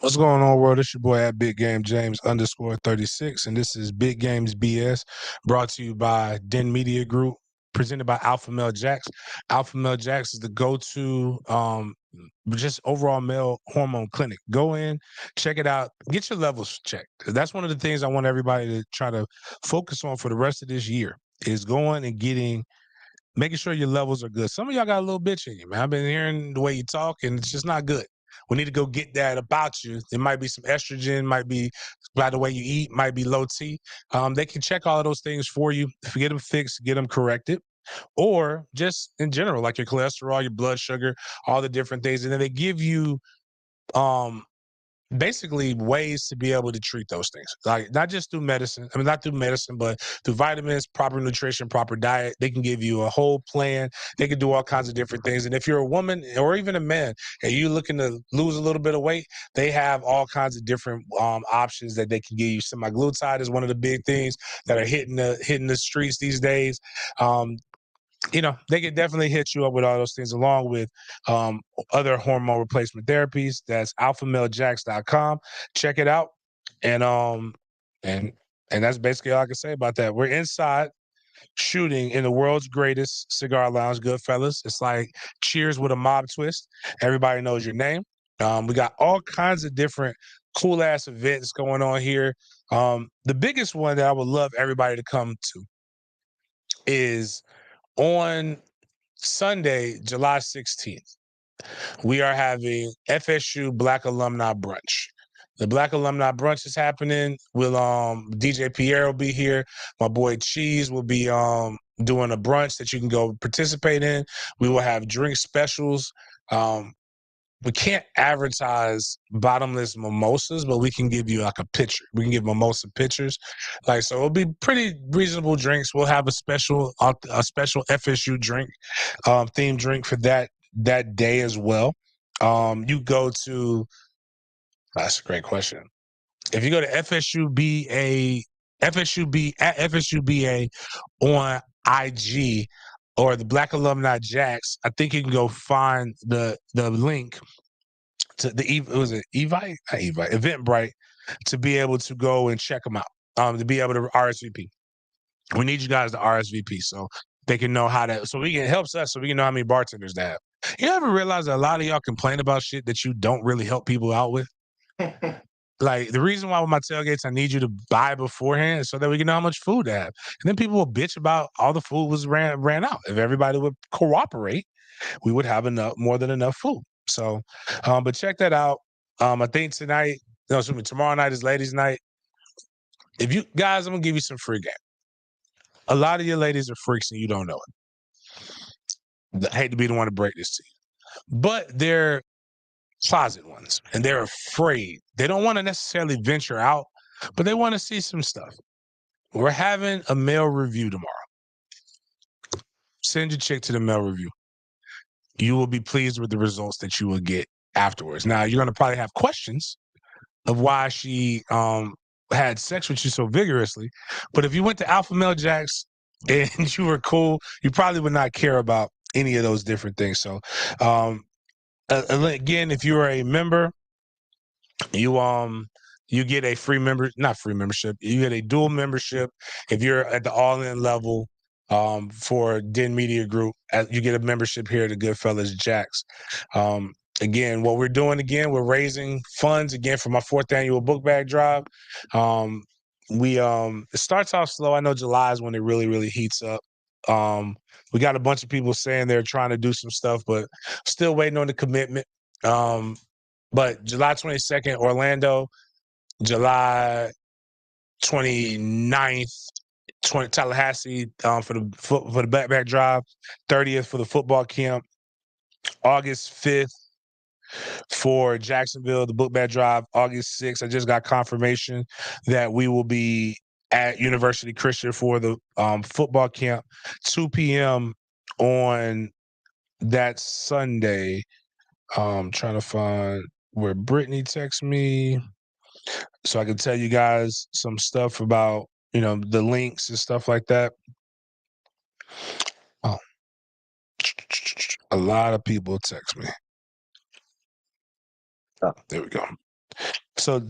What's going on, world? It's your boy at Big Game James _36, and this is Big Games BS, brought to you by Den Media Group, presented by Alpha Male Jacks. Alpha Male Jacks is the go-to just overall male hormone clinic. Go in, check it out, get your levels checked. That's one of the things I want everybody to try to focus on for the rest of this year is going and making sure your levels are good. Some of y'all got a little bitch in you, man. I've been hearing the way you talk, and it's just not good. We need to go get that about you. There might be some estrogen, might be by the way you eat, might be low T. They can check all of those things for you. If you get them fixed, get them corrected, or just in general, like your cholesterol, your blood sugar, all the different things. And then they give you um, basically ways to be able to treat those things, like not just through medicine. I mean, not through medicine, but through vitamins, proper nutrition, proper diet. They can give you a whole plan. They can do all kinds of different things. And if you're a woman or even a man and you're looking to lose a little bit of weight, they have all kinds of different options that they can give you. Semaglutide is one of the big things that are hitting the streets these days. They can definitely hit you up with all those things along with other hormone replacement therapies. That's alphamalejacks.com. Check it out. And and that's basically all I can say about that. We're inside shooting in the world's greatest cigar lounge, Goodfellas. It's like Cheers with a mob twist. Everybody knows your name. We got all kinds of different cool ass events going on here. The biggest one that I would love everybody to come to is on Sunday, July 16th, we are having FSU Black Alumni Brunch. The Black Alumni Brunch is happening. DJ Pierre will be here. My boy Cheese will be doing a brunch that you can go participate in. We will have drink specials. We can't advertise bottomless mimosas, but we can give you like a pitcher. We can give mimosa pitchers. So it'll be pretty reasonable drinks. We'll have a special FSU drink, themed drink for that day as well. You go to That's a great question. If you go to FSUBA on IG or the Black Alumni Jacks, I think you can go find the link to Eventbrite, to be able to go and check them out. To be able to RSVP. We need you guys to RSVP so they can know it helps us so we can know how many bartenders they have. You ever realize that a lot of y'all complain about shit that you don't really help people out with? Like, the reason why with my tailgates, I need you to buy beforehand is so that we can know how much food to have. And then people will bitch about all the food was ran out. If everybody would cooperate, we would have more than enough food. So, but check that out. I think tomorrow night is ladies' night. If you guys, I'm gonna give you some free game. A lot of your ladies are freaks and you don't know it. I hate to be the one to break this to you, but they're closet ones and they're afraid. They don't want to necessarily venture out, but they want to see some stuff. We're having a male review tomorrow. Send your chick to the male review. You will be pleased with the results that you will get afterwards. Now, you're going to probably have questions of why she had sex with you so vigorously, but if you went to Alpha Male Jacks and you were cool, you probably would not care about any of those different things. So, again, if you are a member, you get a not free membership. You get a dual membership if you're at the all-in level for Den Media Group. You get a membership here at the Goodfellas Jacks. Again, what we're doing we're raising funds again for my 4th annual book bag drive. It starts off slow. I know July is when it really, really heats up. We got a bunch of people saying they're trying to do some stuff, but still waiting on the commitment. But July 22nd, Orlando, July 29th, Tallahassee for the backpack drive, 30th for the football camp, August 5th for Jacksonville, the book bag drive, August 6th. I just got confirmation that we will be at University Christian for the football camp, 2 p.m. on that Sunday. Trying to find where Brittany texts me so I can tell you guys some stuff about, the links and stuff like that. Oh, a lot of people text me. Oh, there we go. So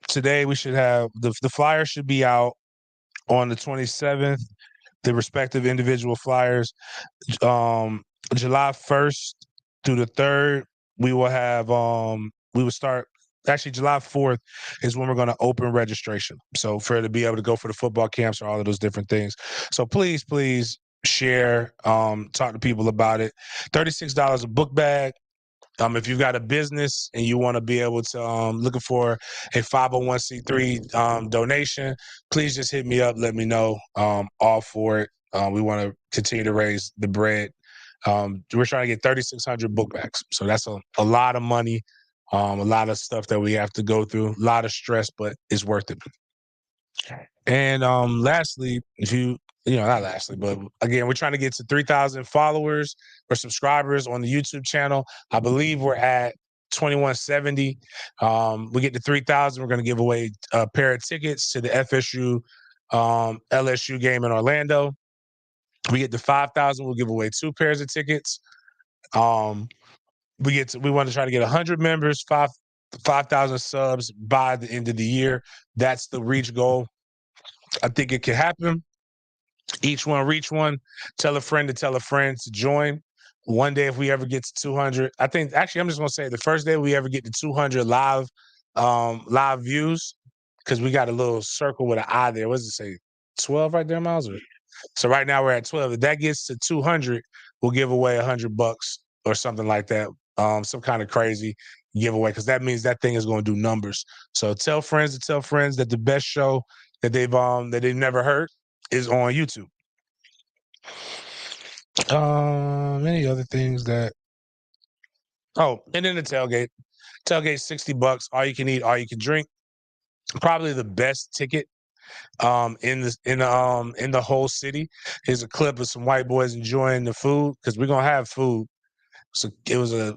today we should have the flyer should be out on the 27th. The respective individual flyers. July 1st through the 3rd, we will have we will start. Actually, July 4th is when we're going to open registration. So for to be able to go for the football camps or all of those different things. So please share, talk to people about it. $36 a book bag. If you've got a business and you want to be able to looking for a 501c3 donation, please just hit me up. Let me know. All for it. We want to continue to raise the bread. We're trying to get 3,600 book bags, so that's a lot of money, a lot of stuff that we have to go through, a lot of stress, but it's worth it. And lastly, if not lastly, but again, we're trying to get to 3,000 followers or subscribers on the YouTube channel. I believe we're at 2,170. We get to 3,000, we're going to give away a pair of tickets to the FSU LSU game in Orlando. We get to 5,000, we'll give away 2 pairs of tickets. We want to try to get 100 members, 5,000 subs by the end of the year. That's the reach goal. I think it can happen. Each one reach one. Tell a friend to join. One day, if we ever get to 200, I think actually I'm just gonna say the first day we ever get to 200 live views, because we got a little circle with an eye there. What does it say? 12 right there, Miles? So right now we're at 12. If that gets to 200, we'll give away $100 or something like that. Some kind of crazy giveaway, because that means that thing is going to do numbers. So tell friends that the best show that they've never heard is on YouTube. Many other things that. Oh, and then the tailgate. Tailgate $60. All you can eat, all you can drink. Probably the best ticket in the whole city. Here's a clip of some white boys enjoying the food, because we're gonna have food. So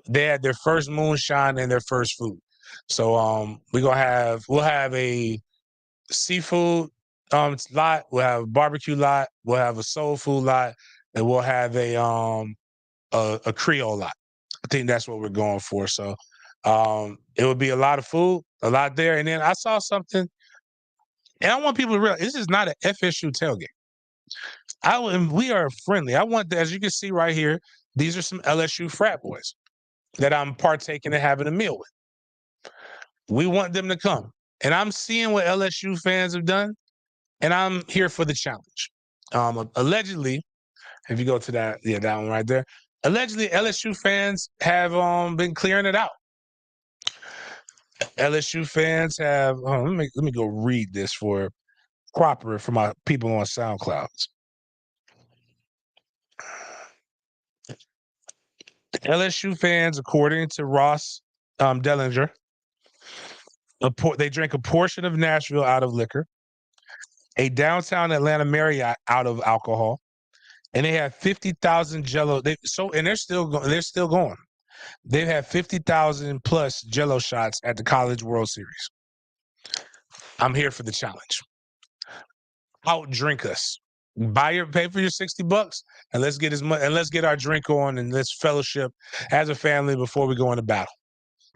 they had their first moonshine and their first food. So we'll have a seafood lot, we'll have a barbecue lot, we'll have a soul food lot, and we'll have a Creole lot. I think that's what we're going for. So it would be a lot of food, a lot there. And then I saw something, and I want people to realize this is not an FSU tailgate. We are friendly. I want, as you can see right here, these are some LSU frat boys that I'm partaking and having a meal with. We want them to come. And I'm seeing what LSU fans have done, and I'm here for the challenge. Allegedly, if you go to that one right there, allegedly LSU fans have been clearing it out. LSU fans have, let me go read this for proper for my people on SoundCloud. LSU fans, according to Ross Dellinger, they drank a portion of Nashville out of liquor, a downtown Atlanta Marriott out of alcohol, and they had 50,000 Jello. They're still going. They've had 50,000 plus Jello shots at the College World Series. I'm here for the challenge. Outdrink us. Pay for your $60, and let's get let's get our drink on, and let's fellowship as a family before we go into battle.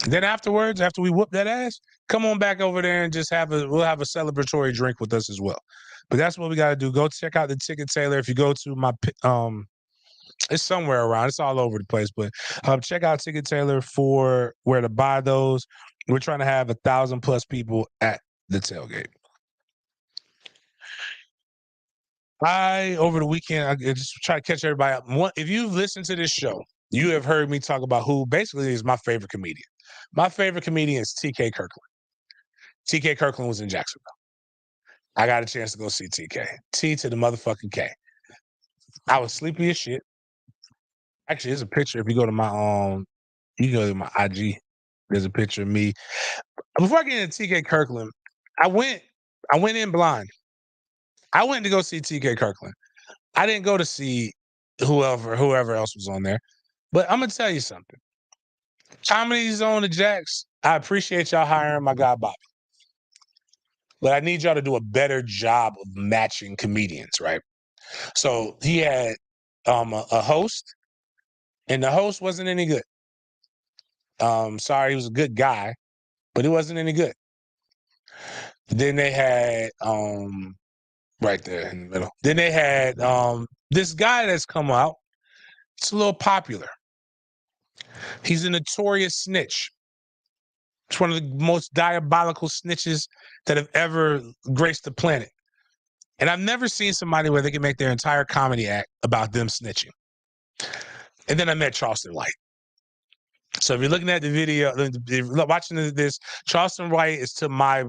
Then afterwards, after we whoop that ass, come on back over there and just we'll have a celebratory drink with us as well. But that's what we got to do. Go check out the Ticket Tailor. If you go to my it's somewhere around. It's all over the place. But check out Ticket Tailor for where to buy those. We're trying to have 1,000 plus people at the tailgate. Over the weekend, I just try to catch everybody up. If you've listened to this show, you have heard me talk about who basically is my favorite comedian. My favorite comedian is TK Kirkland. TK Kirkland was in Jacksonville. I got a chance to go see TK. T to the motherfucking K. I was sleepy as shit. Actually, there's a picture. If you go to my you go to my IG. There's a picture of me. Before I get into TK Kirkland, I went in blind. I went to go see TK Kirkland. I didn't go to see whoever else was on there. But I'm gonna tell you something. Comedy Zone of Jacks, I appreciate y'all hiring my guy Bobby. But I need y'all to do a better job of matching comedians, right? So he had a host, and the host wasn't any good. Sorry, he was a good guy, but it wasn't any good. Then they had right there in the middle. Then they had this guy that's come out. It's a little popular. He's a notorious snitch. It's one of the most diabolical snitches that have ever graced the planet. And I've never seen somebody where they can make their entire comedy act about them snitching. And then I met Charleston White. So if you're looking at the video, watching this, Charleston White is to my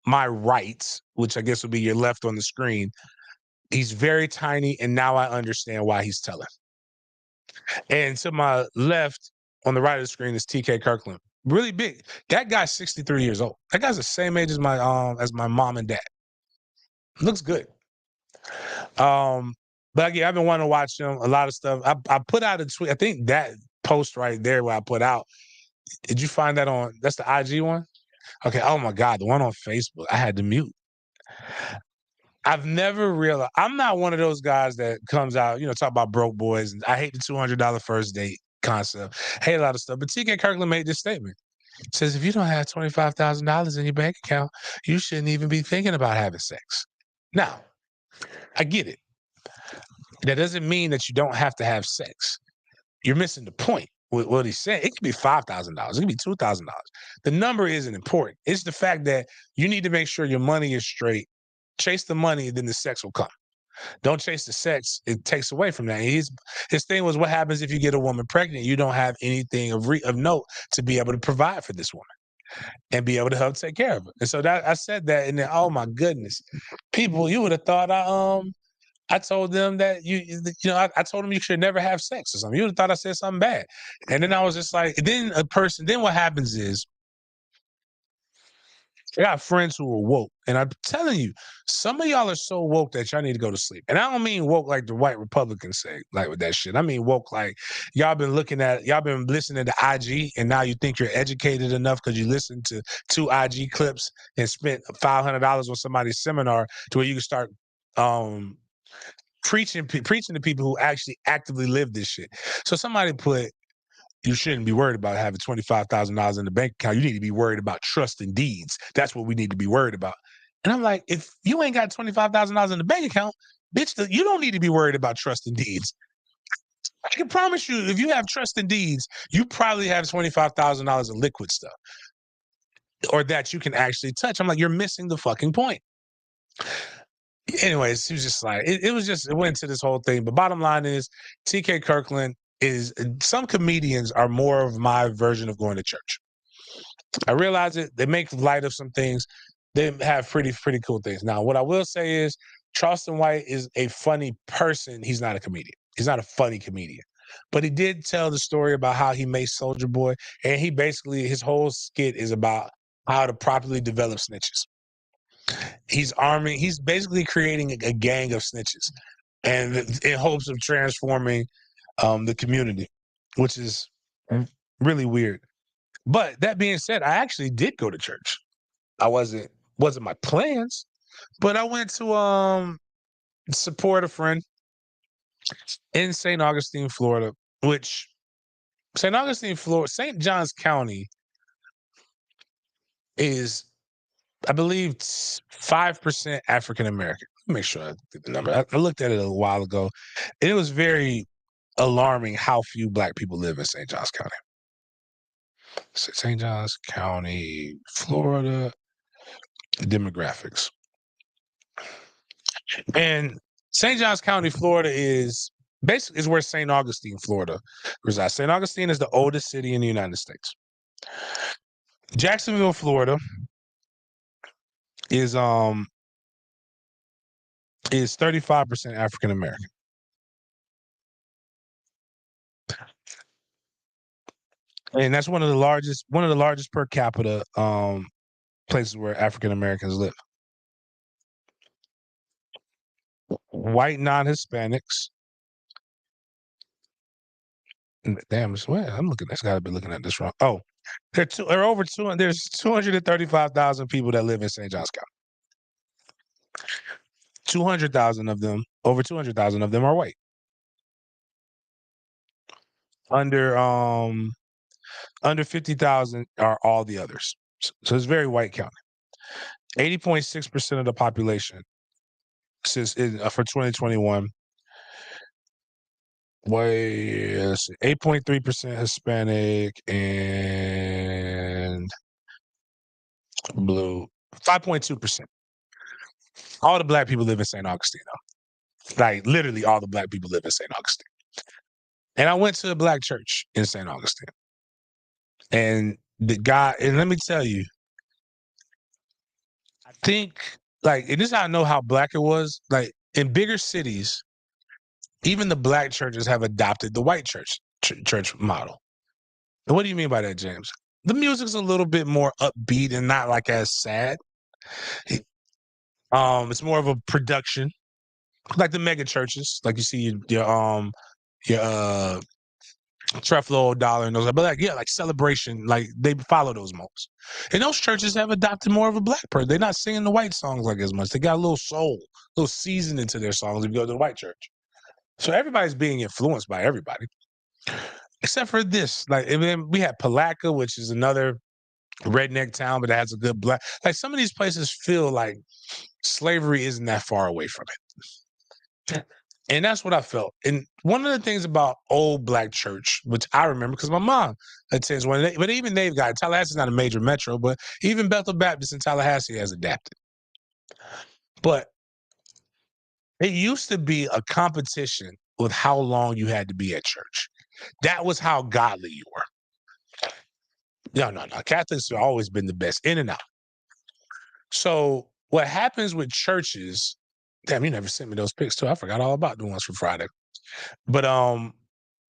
right, which I guess would be your left on the screen. He's very tiny, and now I understand why he's telling. And to my left, on the right of the screen, is TK Kirkland. Really big. That guy's 63 years old. That guy's the same age as my mom and dad. Looks good. But yeah, I've been wanting to watch him. A lot of stuff. I put out a tweet. I think that post right there where I put out. Did you find that on? That's the IG one. Okay. Oh my God, the one on Facebook. I had to mute. I've never realized. I'm not one of those guys that comes out, talk about broke boys. And I hate the $200 first date concept. Hate a lot of stuff. But TK Kirkland made this statement. It says, if you don't have $25,000 in your bank account, you shouldn't even be thinking about having sex. Now, I get it. That doesn't mean that you don't have to have sex. You're missing the point with what he's saying. It could be $5,000. It could be $2,000. The number isn't important. It's the fact that you need to make sure your money is straight. Chase the money, then the sex will come. Don't chase the sex. It takes away from that. His thing was, what happens if you get a woman pregnant? You don't have anything of note to be able to provide for this woman and be able to help take care of her. And so that I said that, and then, oh my goodness, people, you would have thought I told them that I told them you should never have sex or something. You would have thought I said something bad. And then I was just like, then what happens is, I got friends who are woke, and I'm telling you, some of y'all are so woke that y'all need to go to sleep. And I don't mean woke like the white Republicans say, like with that shit. I mean woke like y'all been listening to IG, and now you think you're educated enough because you listened to 2 IG clips and spent $500 on somebody's seminar to where you can start preaching to people who actually actively live this shit. So somebody put, you shouldn't be worried about having $25,000 in the bank account. You need to be worried about trust and deeds. That's what we need to be worried about. And I'm like, if you ain't got $25,000 in the bank account, bitch, you don't need to be worried about trust and deeds. I can promise you, if you have trust and deeds, you probably have $25,000 in liquid stuff, or that you can actually touch. I'm like, you're missing the fucking point. Anyways, he was just like, it went into this whole thing. But bottom line is, TK Kirkland is, some comedians are more of my version of going to church. I realize it. They make light of some things. They have pretty cool things. Now, what I will say is, Charleston White is a funny person. He's not a comedian. He's not a funny comedian. But he did tell the story about how he made Soulja Boy, and his whole skit is about how to properly develop snitches. He's basically creating a gang of snitches, and in hopes of transforming the community, which is really weird. But that being said, I actually did go to church. I wasn't my plans, but I went to support a friend in St. Augustine, Florida, which St. Augustine, Florida, St. Johns County is, I believe, 5% African American. Make sure I get the number. I looked at it a while ago, and it was very alarming how few Black people live in St. Johns County. St. Johns County, Florida, demographics. And St. Johns County, Florida is where St. Augustine, Florida resides. St. Augustine is the oldest city in the United States. Jacksonville, Florida is 35% African American. And that's one of the largest per capita places where African Americans live. White non-Hispanics. Damn, I'm looking. That's got to be looking at this wrong. Oh, there's 235,000 people that live in St. Johns County. 200,000 of them, over 200,000 of them are white. Under 50,000 are all the others. So it's very white county. 80.6% of the population for 2021. 8.3% Hispanic and blue. 5.2%. All the black people live in St. Augustine, though. Like literally, all the black people live in St. Augustine. And I went to a black church in St. Augustine, and the guy. And let me tell you, I think and this is how I know how black it was. Like in bigger cities, even the black churches have adopted the white church model. And what do you mean by that, James? The music's a little bit more upbeat and not like as sad. It's more of a production, like the mega churches, like you see your Creflo Dollar and those, but like Celebration, like they follow those modes. And those churches have adopted more of a black person. They're not singing the white songs like as much. They got a little soul, a little seasoning to their songs if you go to the white church. So everybody's being influenced by everybody, except for this. Like, and then we had Palatka, which is another redneck town, but it has a good black. Like some of these places feel like slavery isn't that far away from it. And that's what I felt. And one of the things about old black church, which I remember because my mom attends one, but even they've got Tallahassee's not a major metro, but even Bethel Baptist in Tallahassee has adapted. But it used to be a competition with how long you had to be at church. That was how godly you were. No. Catholics have always been the best, in and out. So what happens with churches, damn, you never sent me those pics too. I forgot all about the ones for Friday. But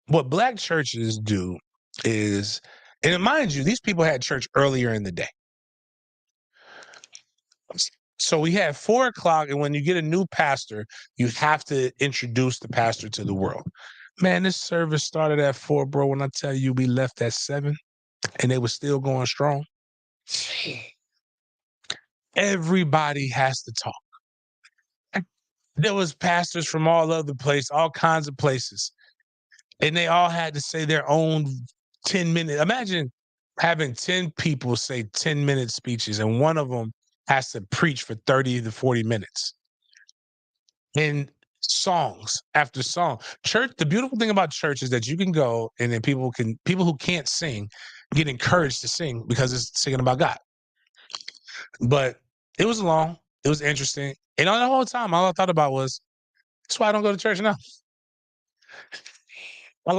what black churches do is, and mind you, these people had church earlier in the day. So we had 4:00, and when you get a new pastor, you have to introduce the pastor to the world. Man, this service started at 4, bro. When I tell you we left at 7 and they were still going strong. Everybody has to talk. There was pastors from all over the place, all kinds of places. And they all had to say their own 10-minute. Imagine having 10 people say 10-minute speeches, and one of them has to preach for 30 to 40 minutes. And songs after song. Church, the beautiful thing about church is that you can go and then people who can't sing get encouraged to sing because it's singing about God. But it was long, it was interesting. And all the whole time, all I thought about was, that's why I don't go to church now. I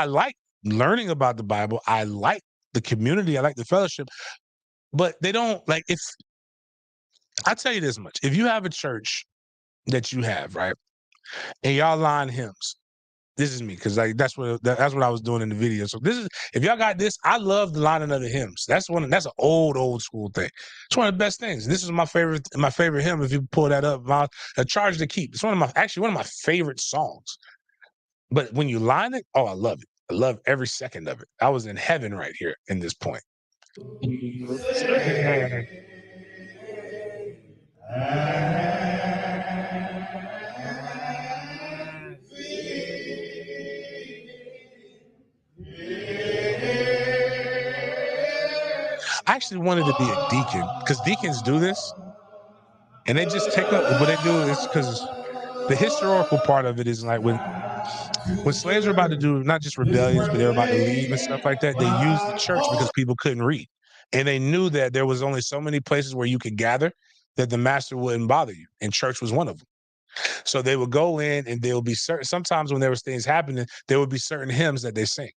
like learning about the Bible. I like the community. I like the fellowship. But they don't if I tell you this much, if you have a church that you have, right, and y'all line hymns, this is me, because that's what I was doing in the video. So this is, if y'all got this, I love the lining of the hymns. That's an old school thing. It's one of the best things. This is my favorite hymn. If you pull that up, A Charge to Keep. It's one of my favorite songs. But when you line it, oh, I love it. I love every second of it. I was in heaven right here in this point. I actually wanted to be a deacon because deacons do this, and they just take up what they do is because the historical part of it is like when slaves were about to do not just rebellions, but they were about to leave and stuff like that, they used the church because people couldn't read. And they knew that there was only so many places where you could gather that the master wouldn't bother you. And church was one of them. So they would go in and there would be sometimes when there was things happening, there would be certain hymns that they sing.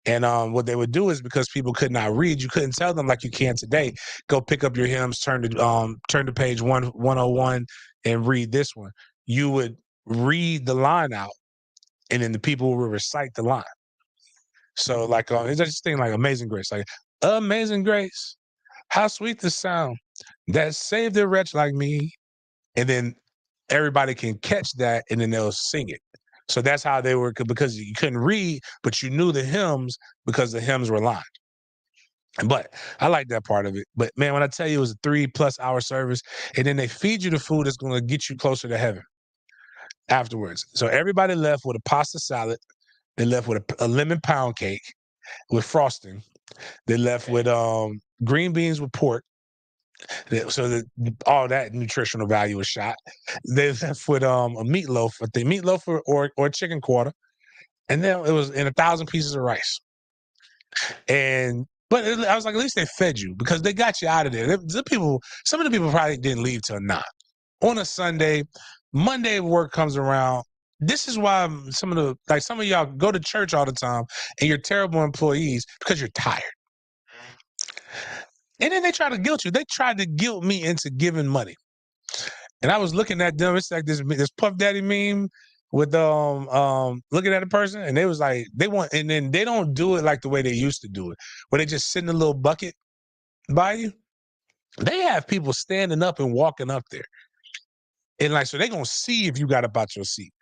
And what they would do is, because people could not read, you couldn't tell them like you can today, go pick up your hymns, turn to page 101 and read this one. You would read the line out, and then the people will recite the line. So it's just thing like Amazing Grace, like Amazing Grace, how sweet the sound that saved a wretch like me. And then everybody can catch that, and then they'll sing it. So that's how they were, because you couldn't read, but you knew the hymns because the hymns were lined. But I like that part of it. But man, when I tell you it was a 3+ hour service, and then they feed you the food that's going to get you closer to heaven afterwards. So everybody left with a pasta salad. They left with a lemon pound cake with frosting. They left with green beans with pork. So that all that nutritional value was shot. They left with a meatloaf, I think meatloaf or chicken quarter, and then it was in 1,000 pieces of rice. I was like, at least they fed you because they got you out of there. Some of the people probably didn't leave till 9 on a Sunday. Monday work comes around. This is why some of y'all go to church all the time and you're terrible employees because you're tired. And then they try to guilt you. They tried to guilt me into giving money. And I was looking at them. It's like this Puff Daddy meme with looking at a person, and they was like, and then they don't do it like the way they used to do it, where they just sit in a little bucket by you. They have people standing up and walking up there. And like, so they gonna see if you got up out your seat.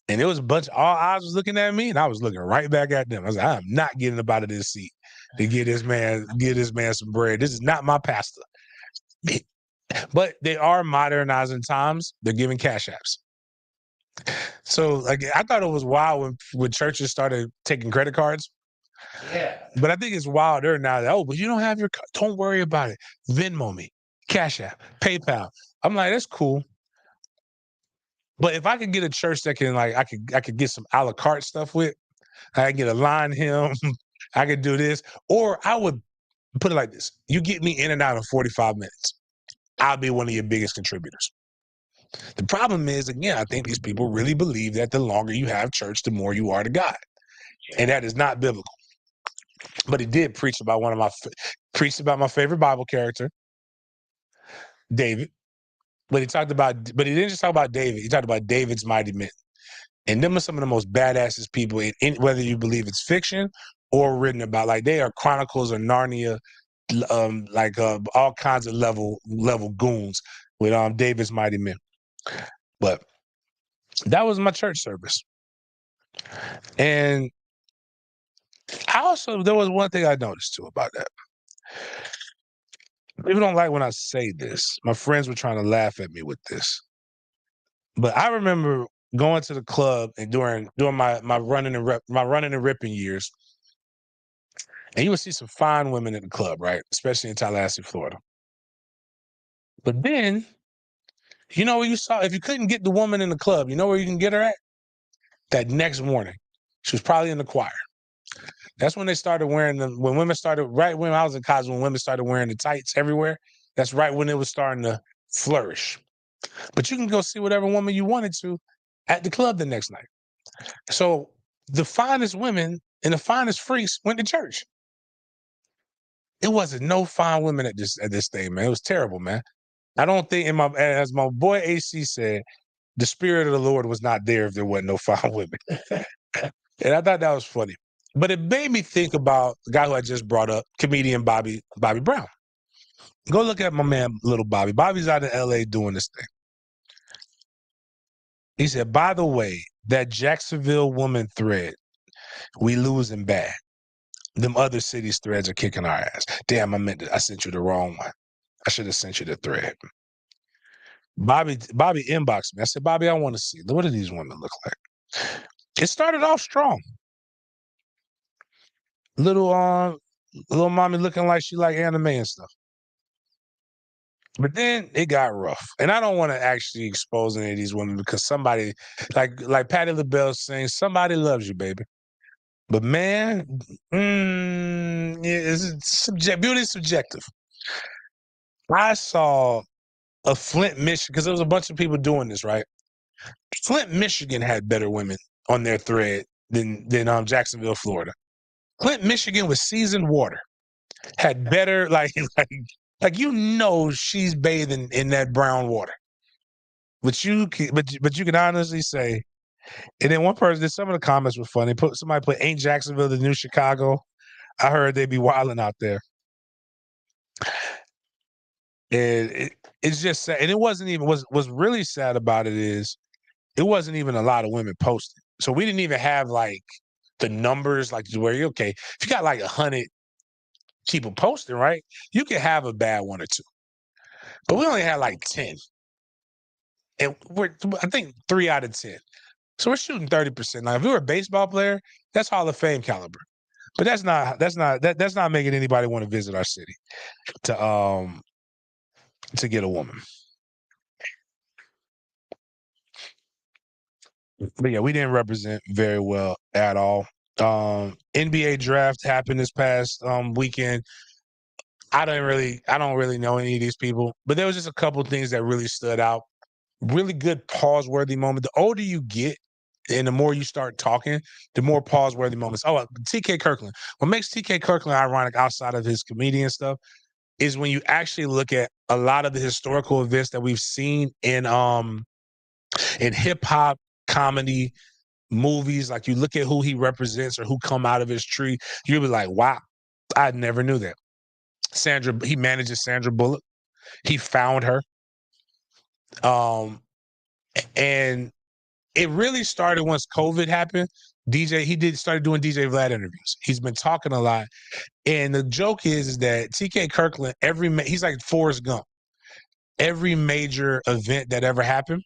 And it was a bunch, all eyes was looking at me, and I was looking right back at them. I was like, I'm not getting up out of this seat to give this man some bread. This is not my pastor. But they are modernizing times. They're giving cash apps. So like, I thought it was wild when churches started taking credit cards. Yeah. But I think it's wilder now. Oh, but you don't have your card. Don't worry about it. Venmo me, Cash App, PayPal. I'm like, that's cool. But if I could get a church that can I could get some a la carte stuff with, I could get a line hymn, I could do this, or I would put it like this: you get me in and out in 45 minutes, I'll be one of your biggest contributors. The problem is, again, I think these people really believe that the longer you have church, the more you are to God, and that is not biblical. But he did preach about my favorite Bible character, David. But he didn't just talk about David. He talked about David's mighty men. And them are some of the most badassest people, in whether you believe it's fiction or written about. Like, they are Chronicles or Narnia, all kinds of level goons with David's mighty men. But that was my church service. And there was one thing I noticed too about that. People don't like when I say this. My friends were trying to laugh at me with this. But I remember going to the club and during my running and ripping years, and you would see some fine women in the club, right? Especially in Tallahassee, Florida. But then, you know where you saw, if you couldn't get the woman in the club, you know where you can get her at? That next morning. She was probably in the choir. That's when they started wearing them. When women started, right when I was in college, when women started wearing the tights everywhere, that's right when it was starting to flourish. But you can go see whatever woman you wanted to at the club the next night. So the finest women and the finest freaks went to church. It wasn't no fine women at this thing, man. It was terrible, man. I don't think as my boy AC said, the spirit of the Lord was not there if there wasn't no fine women. And I thought that was funny. But it made me think about the guy who I just brought up, comedian Bobby Brown. Go look at my man, little Bobby. Bobby's out in LA doing this thing. He said, by the way, that Jacksonville woman thread, we losing bad. Them other cities threads are kicking our ass. Damn, I sent you the wrong one. I should have sent you the thread. Bobby inboxed me. I said, Bobby, I want to see. What do these women look like? It started off strong. Little mommy looking like she like anime and stuff. But then it got rough. And I don't want to actually expose any of these women because somebody, like Patti LaBelle saying, somebody loves you, baby. But man, beauty is subjective. I saw a Flint, Michigan, because there was a bunch of people doing this, right? Flint, Michigan had better women on their thread than Jacksonville, Florida. Flint, Michigan with seasoned water had better, she's bathing in that brown water. But you can honestly say, and then one person, some of the comments were funny. Somebody put, ain't Jacksonville the new Chicago? I heard they be wilding out there. And it's just sad. And it wasn't even, what's really sad about it is, it wasn't even a lot of women posted. So we didn't even have the numbers, where you're okay. If you got 100 people posting, right? You can have a bad one or two. But we only had 10. And I think 3 out of 10. So we're shooting 30%. Now, if you were a baseball player, that's Hall of Fame caliber. But that's not making anybody want to visit our city to get a woman. But yeah, we didn't represent very well at all. NBA draft happened this past weekend. I don't really know any of these people, but there was just a couple things that really stood out. Really good pause-worthy moment. The older you get and the more you start talking, the more pause-worthy moments. Oh, TK Kirkland. What makes TK Kirkland ironic outside of his comedian stuff is when you actually look at a lot of the historical events that we've seen in hip hop, comedy, movies. Like you look at who he represents or who come out of his tree, you'll be like, wow, I never knew that. He manages Sandra Bullock. He found her. And it really started once COVID happened. Started doing DJ Vlad interviews. He's been talking a lot. And the joke is that TK Kirkland, he's like Forrest Gump. Every major event that ever happened,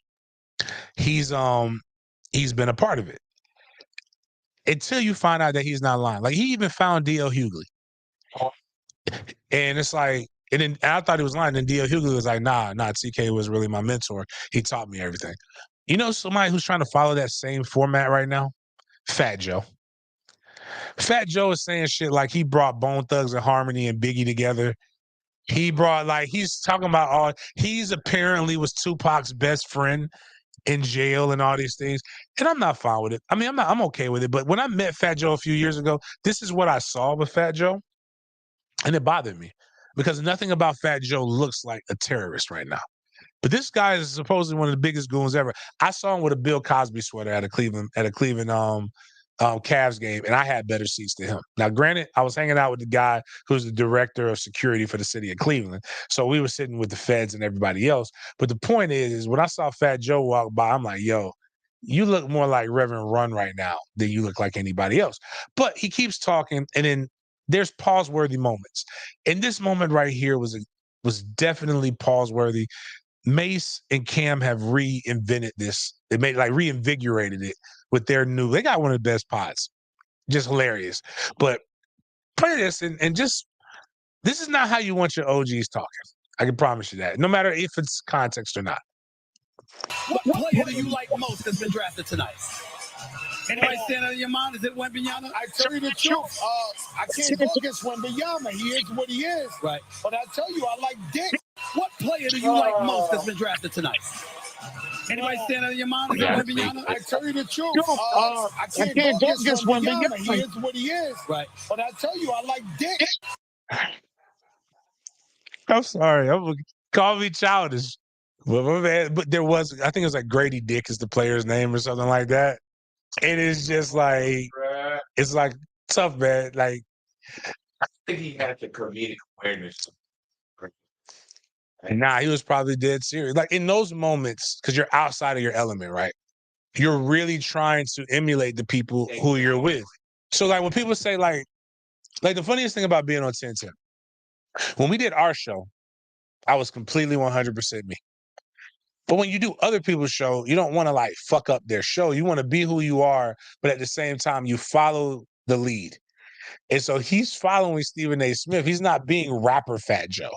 he's been a part of it. Until you find out that he's not lying. Like he even found D.L. Hughley. And it's like, and I thought he was lying. And D.L. Hughley was like, nah, TK was really my mentor. He taught me everything. You know somebody who's trying to follow that same format right now? Fat Joe. Fat Joe is saying shit like he brought Bone Thugs and Harmony and Biggie together. He brought he's talking about he's apparently was Tupac's best friend in jail and all these things. And I'm not fine with it. I mean, I'm okay with it. But when I met Fat Joe a few years ago, this is what I saw with Fat Joe. And it bothered me because nothing about Fat Joe looks like a terrorist right now. But this guy is supposedly one of the biggest goons ever. I saw him with a Bill Cosby sweater at a Cleveland Cavs game, and I had better seats than him. Now, granted, I was hanging out with the guy who's the director of security for the city of Cleveland, so we were sitting with the feds and everybody else. But the point is when I saw Fat Joe walk by, I'm like, yo, you look more like Reverend Run right now than you look like anybody else. But he keeps talking, and then there's pause-worthy moments. And this moment right here was definitely pause-worthy. Mace and Cam have reinvented this. They reinvigorated it with their they got one of the best pods. Just hilarious. But play this and just, this is not how you want your OGs talking. I can promise you that. No matter if it's context or not. What player do you like most that's been drafted tonight? Anybody stand out of your mind? Is it Wembanyama? I tell you the truth. I can't go against Wembanyama. He is what he is. Right. But I tell you, I like Dick. What player do you like most that's been drafted tonight? Anybody stand out of your mind? Is it Wembanyama? I tell you the truth. I can't go against Wembanyama. He is what he is. Right. But I tell you, I like Dick. I'm sorry. Call me childish. But there was, I think it was like Grady Dick is the player's name or something like that. It is just like, it's like tough, man. Like, I think he had the comedic awareness. Nah, he was probably dead serious. Like in those moments, because you're outside of your element, right? You're really trying to emulate the people who you're with. So like when people say like the funniest thing about being on 1010, when we did our show, I was completely 100% me. But when you do other people's show, you don't want to like fuck up their show. You want to be who you are, but at the same time, you follow the lead. And so he's following Stephen A. Smith. He's not being rapper Fat Joe.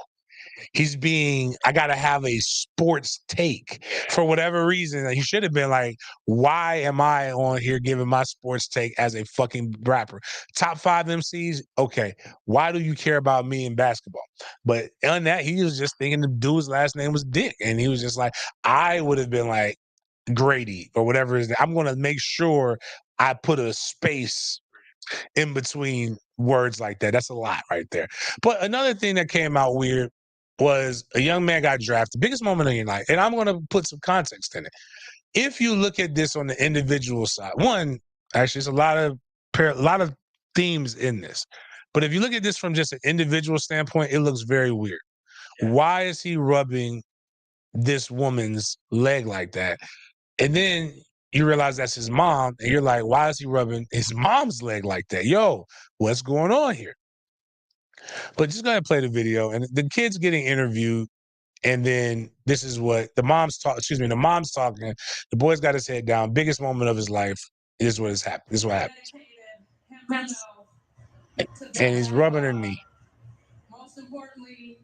He's being, I got to have a sports take for whatever reason. He should have been like, why am I on here giving my sports take as a fucking rapper? Top 5 MCs, okay. Why do you care about me in basketball? But on that, he was just thinking the dude's last name was Dick. And he was just like, I would have been like Grady or whatever his name. I'm going to make sure I put a space in between words like that. That's a lot right there. But another thing that came out weird was a young man got drafted, biggest moment of your night. And I'm going to put some context in it. If you look at this on the individual side, one, actually, it's a lot of themes in this. But if you look at this from just an individual standpoint, it looks very weird. Yeah. Why is he rubbing this woman's leg like that? And then you realize that's his mom, and you're like, why is he rubbing his mom's leg like that? Yo, what's going on here? But just go ahead and play the video. And the kid's getting interviewed, and then this is what the mom's talking. The mom's talking. The boy's got his head down. Biggest moment of his life. This is what has happened. This is what happens. and he's rubbing her knee. Most importantly,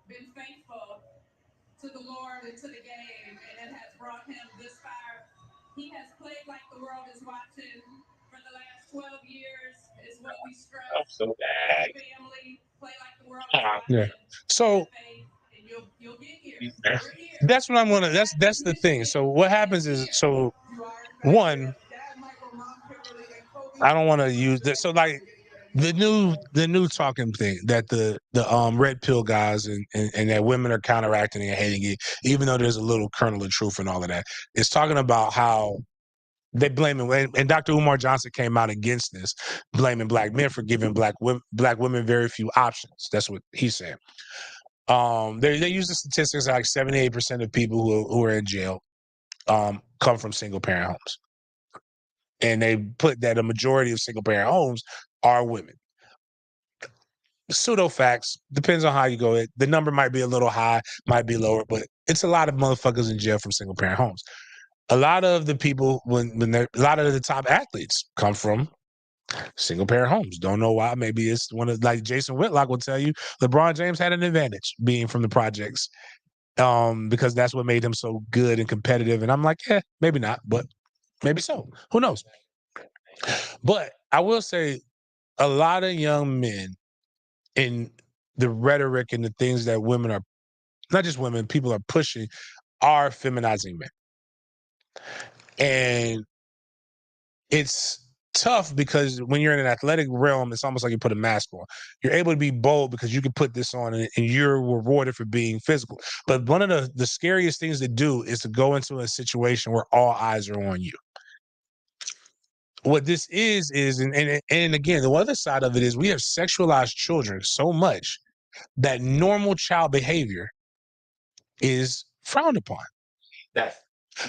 been faithful to the Lord and to the game, and it has brought him this far. He has played like the world is watching for the last 12 years, is what we stress. I'm so bad. Family, play like the world is watching. Yeah. So And you'll get here. We're here. that's what I'm gonna. That's the thing. So what happens is, so one, I don't want to use that. So like the new talking thing that the red pill guys and that women are counteracting and hating it, even though there's a little kernel of truth and all of that. It's talking about how they blame it, and Dr. Umar Johnson came out against this, blaming black men for giving black women very few options. That's what he's saying. They use the statistics like 78% of people who are in jail come from single parent homes, and they put that a majority of single parent homes are women. Pseudo facts, depends on how you go. The number might be a little high, might be lower, but it's a lot of motherfuckers in jail from single parent homes. A lot of the people, a lot of the top athletes come from single parent homes. Don't know why. Maybe it's one of, like Jason Whitlock will tell you, LeBron James had an advantage being from the projects, because that's what made him so good and competitive. And I'm like, maybe not, but maybe so. Who knows? But I will say, a lot of young men in the rhetoric and the things that women are, not just women, people are pushing, are feminizing men. And it's tough because when you're in an athletic realm, it's almost like you put a mask on. You're able to be bold because you can put this on and you're rewarded for being physical. But one of the scariest things to do is to go into a situation where all eyes are on you. What this is and again, the other side of it is we have sexualized children so much that normal child behavior is frowned upon. That's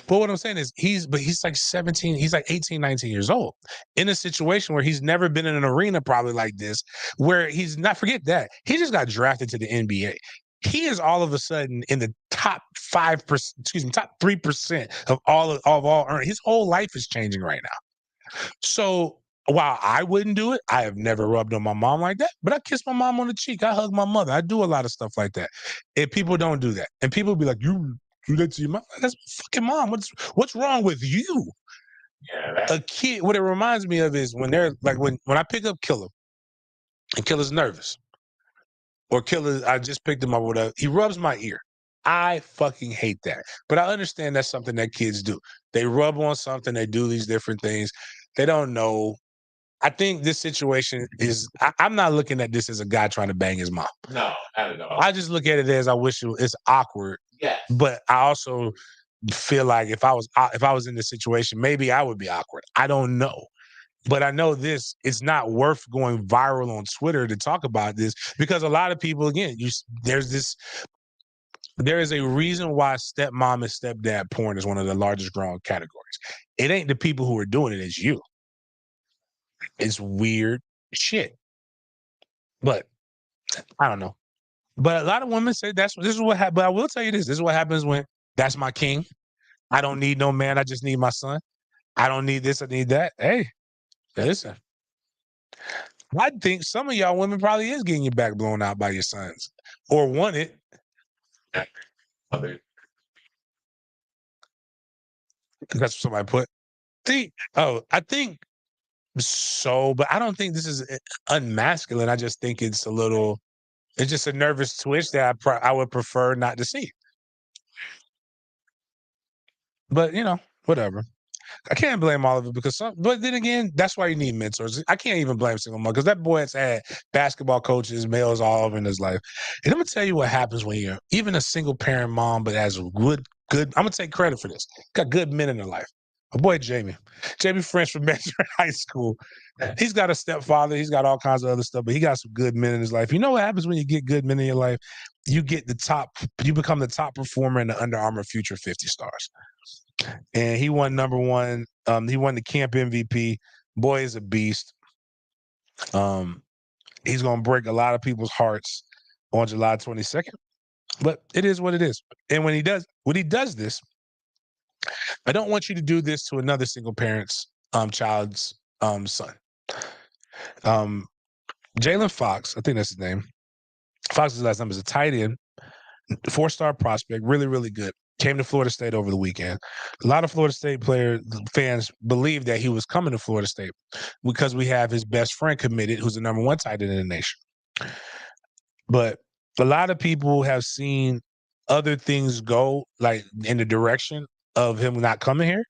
But what I'm saying is he's like 17, he's like 18, 19 years old in a situation where he's never been in an arena probably like this, where he's not, forget that, he just got drafted to the NBA. He is all of a sudden in the top 5%, top 3% of all earnings. His whole life is changing right now. So while I wouldn't do it, I have never rubbed on my mom like that, but I kiss my mom on the cheek. I hug my mother. I do a lot of stuff like that. And people don't do that. And people be like, you do that to your mom? That's my fucking mom. What's wrong with you? yeah. A kid, what it reminds me of is when they're like, when I pick up Killer and Killer's nervous, or Killer, I just picked him up, whatever, he rubs my ear. I fucking hate that. But I understand that's something that kids do. They rub on something, they do these different things. They don't know. I think this situation is, I'm not looking at this as a guy trying to bang his mom. No, not at all. I just look at it as, I wish it's awkward. Yes. But I also feel like if I was in this situation, maybe I would be awkward. I don't know. But I know this, it's not worth going viral on Twitter to talk about this, because a lot of people, again, there is a reason why stepmom and stepdad porn is one of the largest growing categories. It ain't the people who are doing it, it's you. It's weird shit. But I don't know. But a lot of women say this is what happens. But I will tell you this is what happens when that's my king. I don't need no man. I just need my son. I don't need this. I need that. Hey, listen. I think some of y'all women probably is getting your back blown out by your sons, or want it. Other That's what somebody put. I think so, but I don't think this is unmasculine. I just think it's it's just a nervous twitch that I would prefer not to see. But whatever. I can't blame all of it because but then again, that's why you need mentors. I can't even blame single mom because that boy has had basketball coaches, males all over in his life. And I'm gonna tell you what happens when you're even a single parent mom, but has good. I'm gonna take credit for this. Got good men in her life. My boy Jamie French from Metro High School. He's got a stepfather. He's got all kinds of other stuff, but he got some good men in his life. You know what happens when you get good men in your life? You become the top performer in the Under Armour Future 50 Stars. And he won number one. He won the camp MVP. Boy is a beast. He's gonna break a lot of people's hearts on July 22nd. But it is what it is. And when he does this, I don't want you to do this to another single parent's child's son. Jalen Fox, I think that's his name. Fox's last name is a tight end, 4-star prospect, really, really good. Came to Florida State over the weekend. A lot of Florida State fans believe that he was coming to Florida State because we have his best friend committed, who's the number 1 tight end in the nation. But a lot of people have seen other things go like in the direction of him not coming here.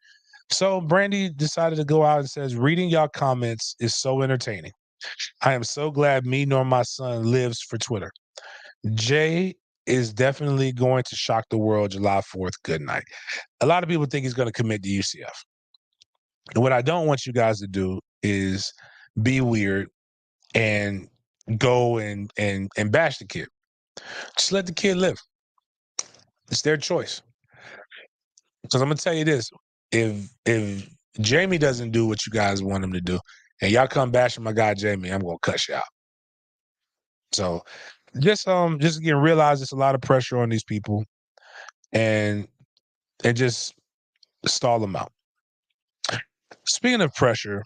So Brandy decided to go out and says, reading y'all comments is so entertaining. I am so glad me nor my son lives for Twitter. Jay is definitely going to shock the world July 4th. Good night. A lot of people think he's going to commit to UCF. And what I don't want you guys to do is be weird and go and bash the kid. Just let the kid live. It's their choice. Because I'm gonna tell you this: if Jamie doesn't do what you guys want him to do, and y'all come bashing my guy Jamie, I'm gonna cuss you out. So just again realize there's a lot of pressure on these people, and just stall them out. Speaking of pressure,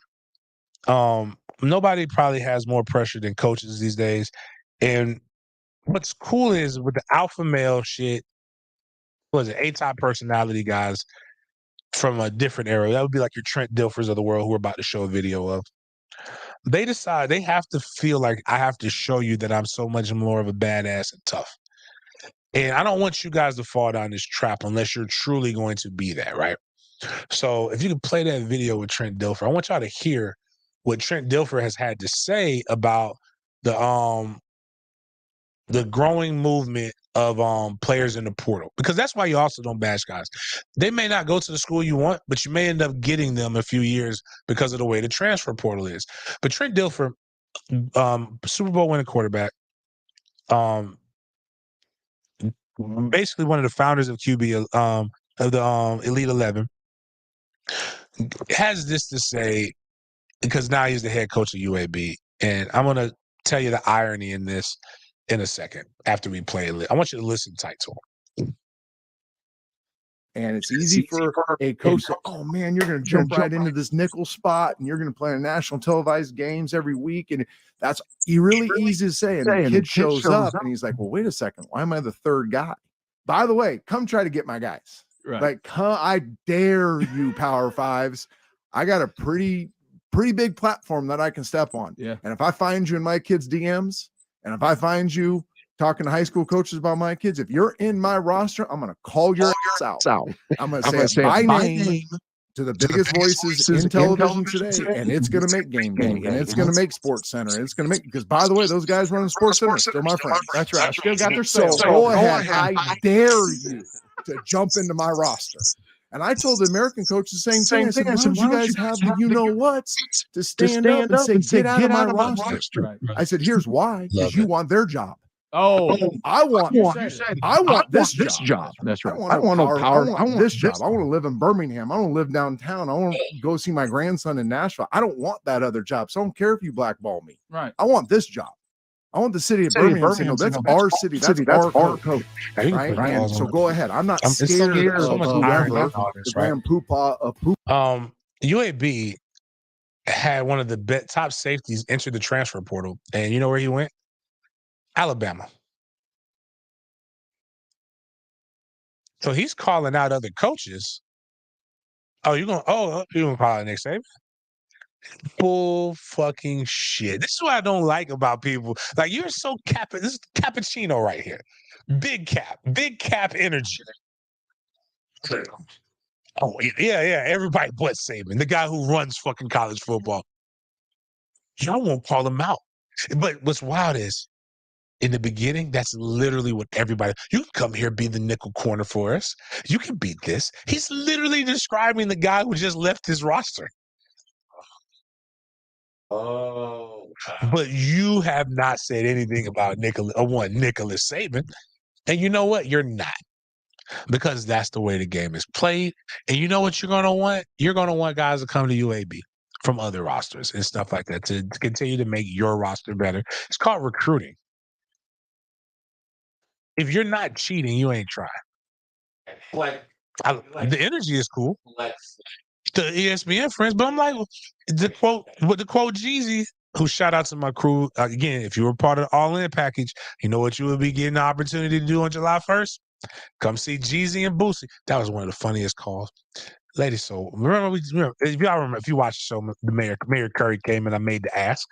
nobody probably has more pressure than coaches these days. And what's cool is with the alpha male shit, was it A-type personality guys from a different era? That would be like your Trent Dilfers of the world who we're about to show a video of. They decide they have to feel like I have to show you that I'm so much more of a badass and tough. And I don't want you guys to fall down this trap unless you're truly going to be that, right? So if you can play that video with Trent Dilfer, I want y'all to hear what Trent Dilfer has had to say about the growing movement of players in the portal, because that's why you also don't bash guys. They may not go to the school you want, but you may end up getting them a few years because of the way the transfer portal is. But Trent Dilfer, Super Bowl winning quarterback, basically one of the founders of QB of the Elite 11, has this to say, because now he's the head coach of UAB, and I'm gonna tell you the irony in this in a second after we play it. I want you to listen tight to him. And it's easy for a coach to, oh man, you're going to jump right into this nickel spot and you're going to play in national televised games every week. And that's really easy to say. And the kid shows up and he's like, well, wait a second. Why am I the third guy? By the way, come try to get my guys. Right. Like, I dare you, Power Fives. I got a pretty big platform that I can step on. Yeah. And if I find you in my kids' DMs, and if I find you talking to high school coaches about my kids, if you're in my roster, I'm going to call your ass out. I'm going to say my name to the biggest voices in television today, and it's going to make Game Day, and it's going to make Sports Center, and it's going to make, because by the way, those guys running Sports Center are still my friends. That's right. I still got their sales. So go ahead. I dare you to jump into my roster. And I told the American coach the same thing. I said, why don't you guys have the you-know-whats to stand up and say, get out of my roster? Right. I said, here's why, because you want their job. Oh, I want this job. That's right. I want power. I want this job. I want to live in Birmingham. I want to live downtown. I want to go see my grandson in Nashville. I don't want that other job. So I don't care if you blackball me. Right. I want this job. I want the city of Birmingham to say, no, that's our city. That's our coach. Right? And so go ahead. I'm not scared of whoever, the grand poopah of poop. UAB had one of the top safeties enter the transfer portal. And you know where he went? Alabama. So he's calling out other coaches. You're gonna call out Nick Saban? Bull fucking shit. This is what I don't like about people. Like, you're so this is cappuccino right here. Big cap energy. Oh, yeah. Everybody but Saban, the guy who runs fucking college football. Y'all won't call him out. But what's wild is, in the beginning, that's literally what everybody, you can come here, be the nickel corner for us. You can beat this. He's literally describing the guy who just left his roster. Oh. But you have not said anything about Nicholas Saban. And you know what? You're not. Because that's the way the game is played. And you know what you're going to want? You're going to want guys to come to UAB from other rosters and stuff like that to continue to make your roster better. It's called recruiting. If you're not cheating, you ain't trying. The energy is cool. The ESPN friends, but I'm like, the quote Jeezy who shout out to my crew. Again, if you were part of the All-In package, you know what you would be getting the opportunity to do on July 1st? Come see Jeezy and Boosie. That was one of the funniest calls. Lady Soul. Remember, if y'all remember, if you watched the show, the Mayor Curry came and I made the ask,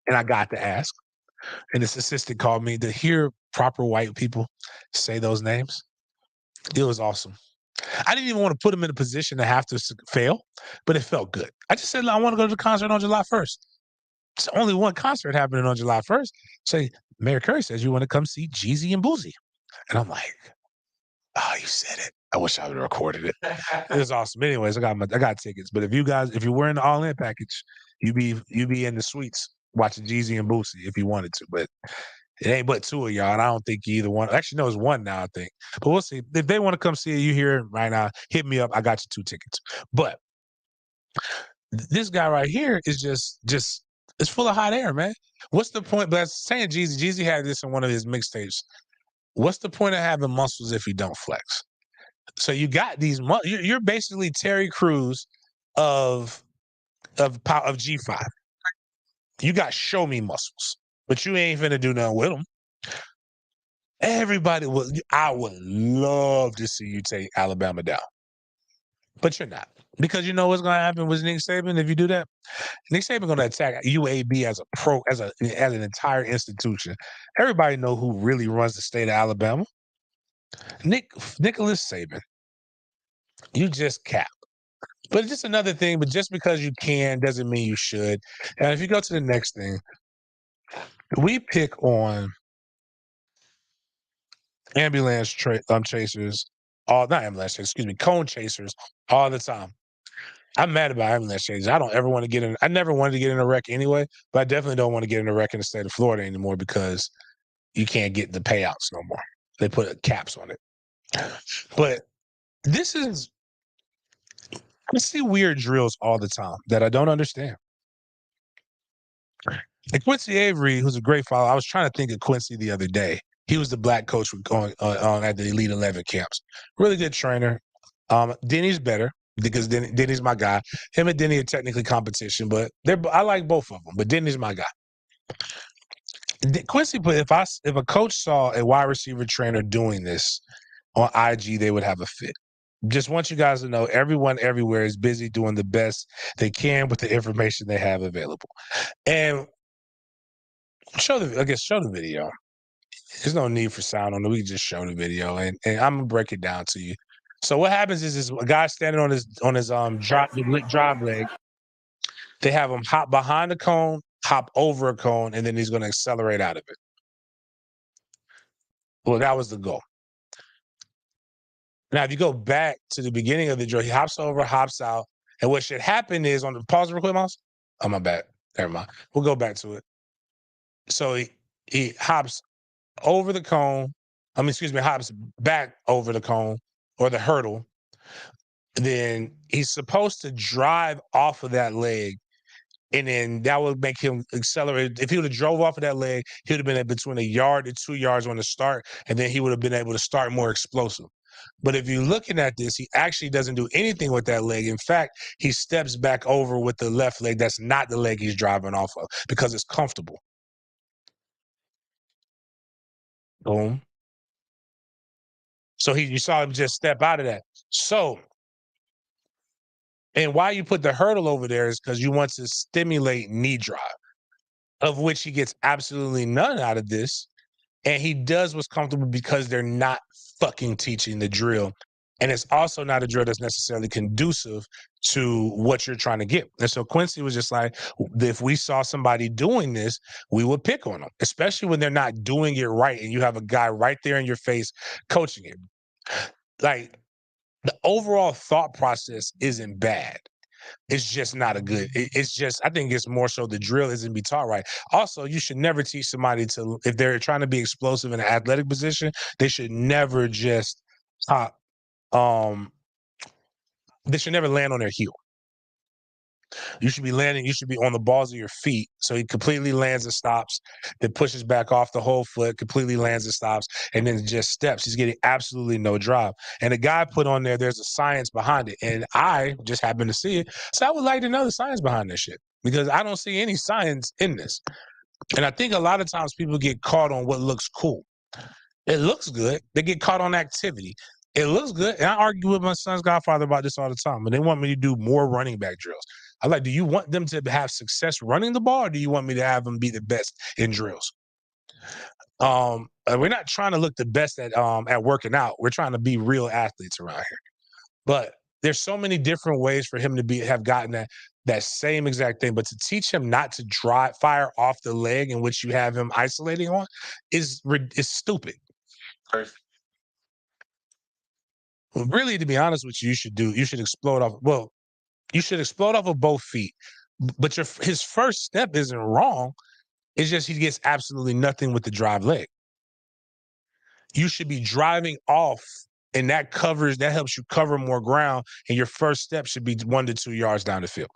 and I got the ask. And this assistant called me to hear proper white people say those names. It was awesome. I didn't even want to put them in a position to have to fail, but it felt good. I just said, I want to go to the concert on July 1st. It's only one concert happening on July 1st. Say, Mayor Curry says you want to come see Jeezy and Boosie. And I'm like, oh, you said it. I wish I would have recorded it. It was awesome. Anyways, I got tickets. But if you're wearing the All-In package, you be in the suites watching Jeezy and Boosie if you wanted to. But it ain't but two of y'all, and I don't think either one. Actually, no, it's one now, I think. But we'll see. If they want to come see you here right now, hit me up. I got you 2 tickets. But this guy right here is just it's full of hot air, man. What's the point? But saying Jeezy had this in one of his mixtapes. What's the point of having muscles if you don't flex? So you got these. You're basically Terry Crews of G5. You got show me muscles, but you ain't finna do nothing with them. I would love to see you take Alabama down, but you're not, because you know what's gonna happen with Nick Saban if you do that. Nick Saban gonna attack UAB as an entire institution. Everybody know who really runs the state of Alabama. Nicholas Saban. You just cap. But it's just another thing, but just because you can doesn't mean you should. And if you go to the next thing, we pick on chasers, not ambulance chasers, excuse me, cone chasers all the time. I'm mad about ambulance chasers. I don't ever want to get in. I never wanted to get in a wreck anyway, but I definitely don't want to get in a wreck in the state of Florida anymore because you can't get the payouts no more. They put caps on it. But I see weird drills all the time that I don't understand. And Quincy Avery, who's a great follower, I was trying to think of Quincy the other day. He was the black coach going on at the Elite 11 camps. Really good trainer. Denny's better because Denny's my guy. Him and Denny are technically competition, but I like both of them. But Denny's my guy. Quincy, but if a coach saw a wide receiver trainer doing this on IG, they would have a fit. Just want you guys to know, everyone everywhere is busy doing the best they can with the information they have available. And show the video. There's no need for sound on it. We can just show the video, and I'm gonna break it down to you. So what happens is a guy standing on his drive leg. They have him hop behind the cone, hop over a cone, and then he's gonna accelerate out of it. Well, that was the goal. Now, if you go back to the beginning of the drill, he hops over, hops out, and what should happen is on the pause real quick, Miles. Oh, my bad. Never mind. We'll go back to it. So he hops over the cone. Hops back over the cone or the hurdle. Then he's supposed to drive off of that leg, and then that would make him accelerate. If he would have drove off of that leg, he would have been at between 1 yard to 2 yards on the start, and then he would have been able to start more explosive. But if you're looking at this, he actually doesn't do anything with that leg. In fact, he steps back over with the left leg. That's not the leg he's driving off of because it's comfortable. Boom. So you saw him just step out of that. So, and why you put the hurdle over there is because you want to stimulate knee drive, of which he gets absolutely none out of this. And he does what's comfortable because they're not fucking teaching the drill. And it's also not a drill that's necessarily conducive to what you're trying to get. And so Quincy was just like, if we saw somebody doing this, we would pick on them, especially when they're not doing it right and you have a guy right there in your face coaching it. Like, the overall thought process isn't bad. It's just not a good. It's just, I think it's more so the drill isn't be taught right. Also, you should never teach somebody to, if they're trying to be explosive in an athletic position, they should never just they should never land on their heel. You should be on the balls of your feet. So he completely lands and stops, then pushes back off the whole foot, completely lands and stops, and then just steps. He's getting absolutely no drive. And the guy put on there's a science behind it. And I just happened to see it. So I would like to know the science behind this shit. because I don't see any science in this. And I think a lot of times people get caught on what looks cool. It looks good. They get caught on activity. It looks good. And I argue with my son's godfather about this all the time. And they want me to do more running back drills. I'm like, do you want them to have success running the ball, or do you want me to have them be the best in drills? We're not trying to look the best at working out. We're trying to be real athletes around here. But there's so many different ways for him to have gotten that same exact thing. But to teach him not to fire off the leg in which you have him isolating on is stupid. Well, really, to be honest with you, you should explode off. Well, you should explode off of both feet. But his first step isn't wrong. It's just he gets absolutely nothing with the drive leg. You should be driving off, and that helps you cover more ground, and your first step should be 1 to 2 yards down the field,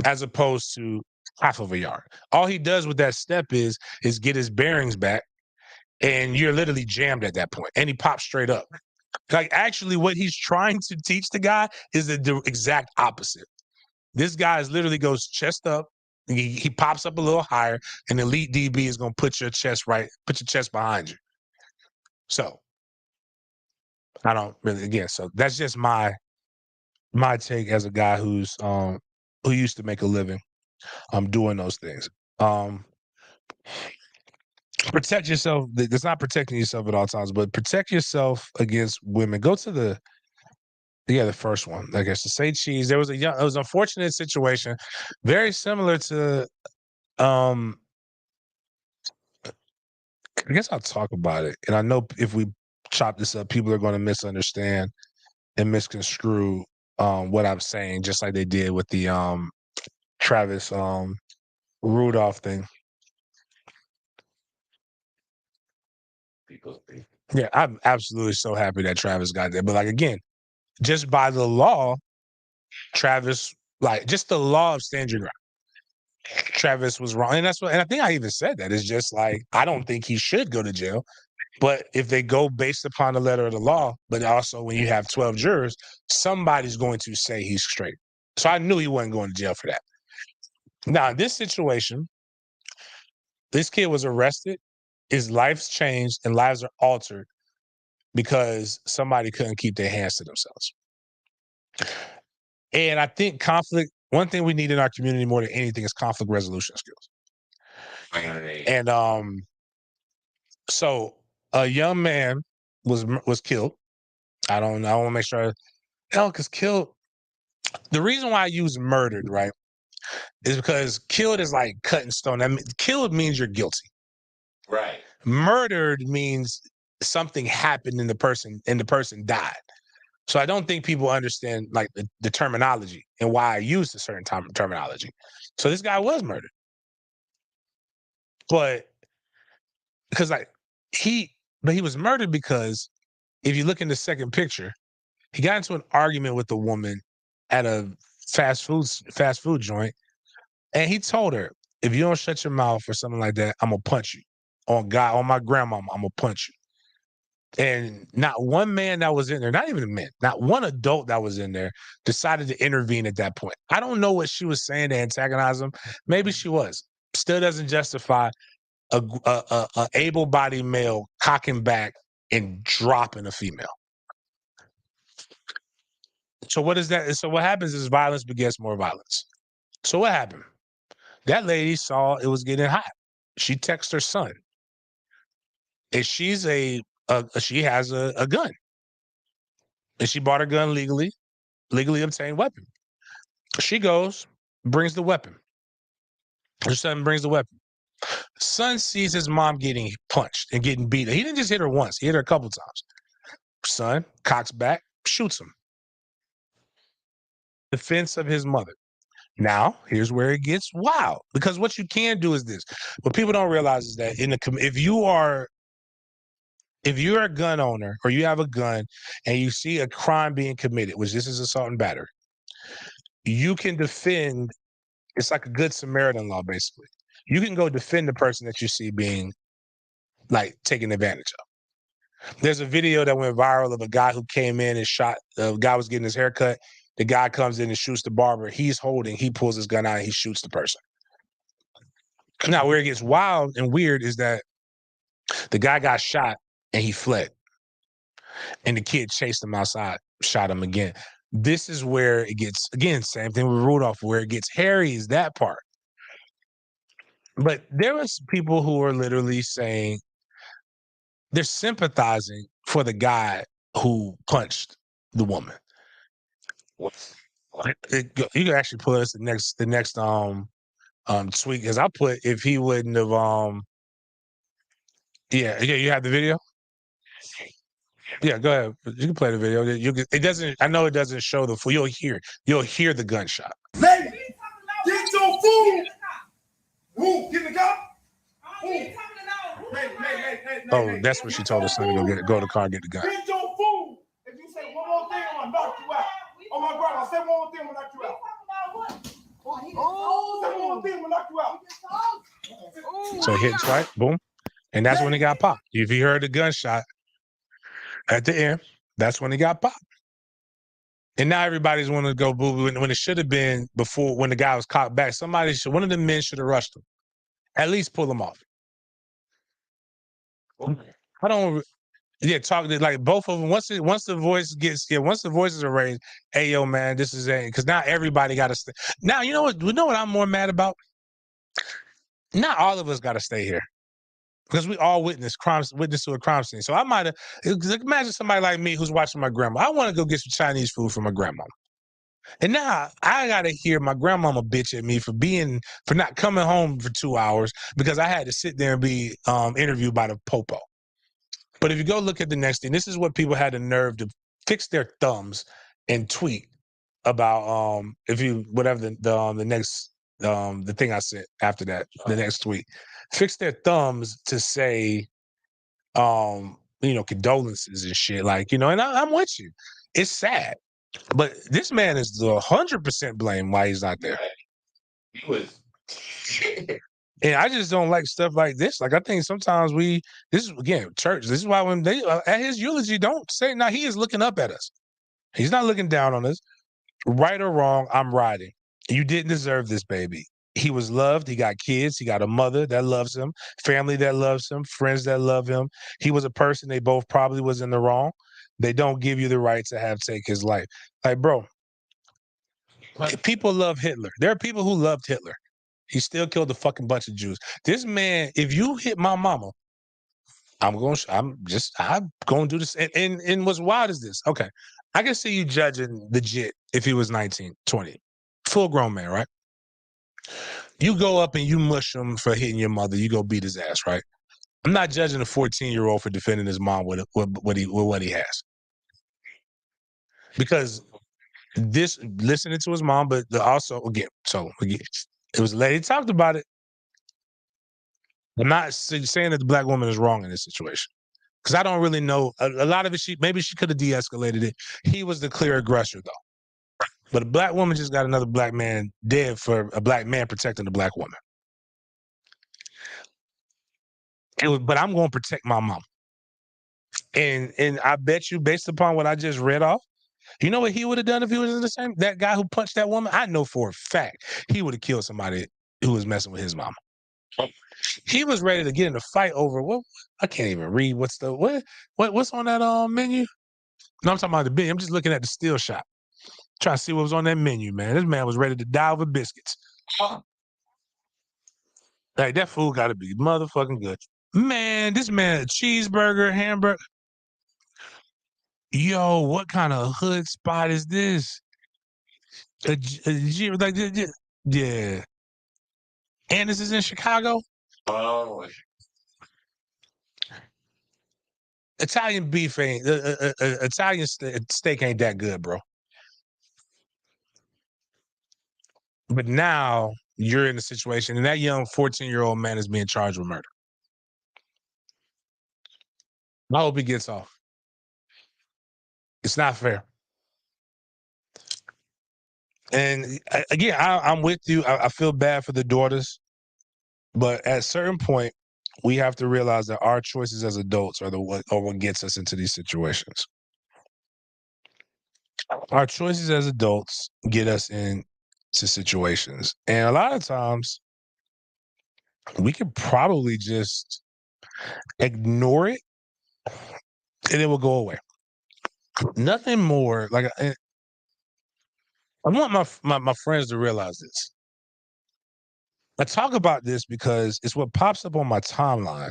as opposed to half of a yard. All he does with that step is get his bearings back, and you're literally jammed at that point, and he pops straight up. Like, actually, what he's trying to teach the guy is the exact opposite. This guy literally goes chest up. He pops up a little higher, and elite DB is going to put your chest behind you. So, I don't really, again, so that's just my take as a guy who used to make a living doing those things. Protect yourself. It's not protecting yourself at all times, but protect yourself against women. Go to the first one. I guess to say cheese. It was an unfortunate situation, very similar to. I guess I'll talk about it, and I know if we chop this up, people are going to misunderstand and misconstrue what I'm saying, just like they did with the Travis Rudolph thing. Yeah, I'm absolutely so happy that Travis got there. But like, again, just by the law, Travis, like, just the law of stand your ground, Travis was wrong. And I think I even said that. It's just like, I don't think he should go to jail. But if they go based upon the letter of the law, but also when you have 12 jurors, somebody's going to say he's straight. So I knew he wasn't going to jail for that. Now, in this situation, this kid was arrested. His life's changed and lives are altered because somebody couldn't keep their hands to themselves. And I think one thing we need in our community more than anything is conflict resolution skills. And so a young man was killed. I want to make sure because killed. The reason why I use murdered, right, is because killed is like cut in stone. Killed means you're guilty. Right. Murdered means something happened and the person died. So I don't think people understand like the terminology and why I use a certain terminology. So this guy was murdered. But because he was murdered because if you look in the second picture, he got into an argument with a woman at a fast food joint, and he told her, if you don't shut your mouth or something like that, I'm gonna punch you. On my grandmama, I'm gonna punch you. And not one man that was in there, not even a man, not one adult that was in there decided to intervene at that point. I don't know what she was saying to antagonize him. Maybe she was. Still doesn't justify a able-bodied male cocking back and dropping a female. So what is that? So what happens is violence begets more violence. So what happened? That lady saw it was getting hot. She texted her son. And she has a gun. And she bought her gun legally obtained weapon. She goes, brings the weapon. Her son brings the weapon. Son sees his mom getting punched and getting beat. He didn't just hit her once. He hit her a couple times. Son cocks back, shoots him. Defense of his mother. Now, here's where it gets wild. Because what you can do is this. What people don't realize is that if you're a gun owner or you have a gun and you see a crime being committed, which this is assault and battery, you can defend. It's like a good Samaritan law, basically. You can go defend the person that you see being taken advantage of. There's a video that went viral of a guy who came in and shot. The guy was getting his hair cut. The guy comes in and shoots the barber. He pulls his gun out and he shoots the person. Now, where it gets wild and weird is that the guy got shot and he fled. And the kid chased him outside, shot him again. This is where it gets, again, same thing with Rudolph, where it gets hairy is that part. But there was people who were literally saying they're sympathizing for the guy who punched the woman. You can actually put us the next tweet, because I put if he wouldn't have yeah, you have the video? Yeah, go ahead. You can play the video. It doesn't. I know it doesn't show the full. You'll hear the gunshot. Lady, get your food. Who? Get the cop. Oh, that's what she told her son to go to the car and get the gun. Get your food. If you say one more thing, I'm gonna knock you out. Oh my God! I said one more thing, I'm gonna knock you out. Oh, say one more thing, I'm gonna knock you out. So he hit twice, boom, and that's when he got popped. If you heard the gunshot at the end, that's when he got popped. And now everybody's wanting to go boo-boo when it should have been before, when the guy was caught back. One of the men should have rushed him. At least pull him off. Talk like both of them. Once the voices are raised, hey yo man, this is it. Because now everybody got to stay. Now you know what I'm more mad about? Not all of us got to stay here. Because we all witness to a crime scene. So I might have, imagine somebody like me who's watching my grandma. I want to go get some Chinese food from my grandma. And now I got to hear my grandmama bitch at me for not coming home for 2 hours because I had to sit there and be interviewed by the popo. But if you go look at the next thing, this is what people had the nerve to fix their thumbs and tweet about the thing I said after that, the next tweet. Fix their thumbs to say, condolences and shit. Like, and I'm with you. It's sad. But this man is 100% blamed why he's not there. He was. And I just don't like stuff like this. Like, I think sometimes this is, again, church. This is why when they, at his eulogy, don't say, now he is looking up at us. He's not looking down on us. Right or wrong, I'm riding. You didn't deserve this, baby. He was loved. He got kids. He got a mother that loves him, family that loves him, friends that love him. He was a person they both probably was in the wrong. They don't give you the right to take his life. Like, bro, people love Hitler. There are people who loved Hitler. He still killed a fucking bunch of Jews. This man, if you hit my mama, I'm going to do this. And what's wild is this. Okay, I can see you judging the jit if he was 19, 20. Full grown man, right? You go up and you mush him for hitting your mother. You go beat his ass, right? I'm not judging a 14-year-old for defending his mom with what he has. Because listening to his mom, but also, again, it was a lady talked about it. I'm not saying that the black woman is wrong in this situation. Because I don't really know. A lot of it, maybe she could have de-escalated it. He was the clear aggressor, though. But a black woman just got another black man dead for a black man protecting a black woman. But I'm going to protect my mom. And I bet you, based upon what I just read off, you know what he would have done if he was in the same? That guy who punched that woman, I know for a fact he would have killed somebody who was messing with his mama. He was ready to get in a fight over what? I can't even read what's on that menu. No, I'm talking about the menu. I'm just looking at the steel shop, trying to see what was on that menu. Man, this man was ready to die over biscuits. Like, that food got to be motherfucking good. Man, this man, a cheeseburger, hamburger. Yo, what kind of hood spot is this? Yeah. And this is in Chicago? Oh. Italian beef ain't, Italian steak ain't that good, bro. But now you're in a situation, and that young 14-year-old man is being charged with murder. I hope he gets off. It's not fair. And again, I'm with you. I feel bad for the daughters. But at a certain point, we have to realize that our choices as adults are what gets us into these situations. Our choices as adults get us into situations. And a lot of times we could probably just ignore it and it will go away. Nothing more. Like I want my friends to realize this. I talk about this because it's what pops up on my timeline.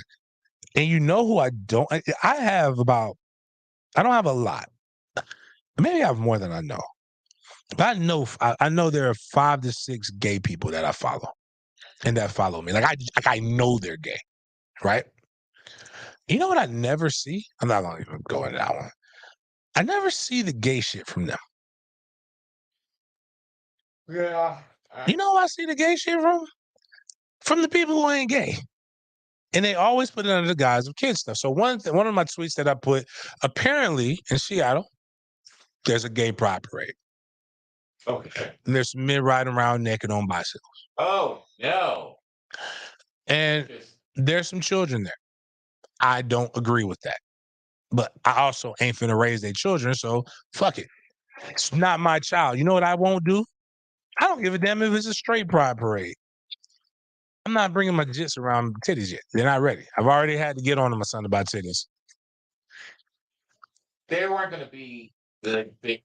And you know who I don't I have about I don't have a lot. Maybe I have more than I know. But I know there are 5 to 6 gay people that I follow and that follow me. I know they're gay, right? You know what I never see? I'm not gonna even go into that one. I never see the gay shit from them. Yeah. You know who I see the gay shit from? From the people who ain't gay. And they always put it under the guise of kid stuff. So one of my tweets that I put, apparently in Seattle, there's a gay pride parade. Okay. And there's men riding around naked on bicycles. Oh, no. And there's some children there. I don't agree with that. But I also ain't finna raise their children, so fuck it. It's not my child. You know what I won't do? I don't give a damn if it's a straight pride parade. I'm not bringing my jits around titties yet. They're not ready. I've already had to get on to my son about titties. There weren't going to be the big.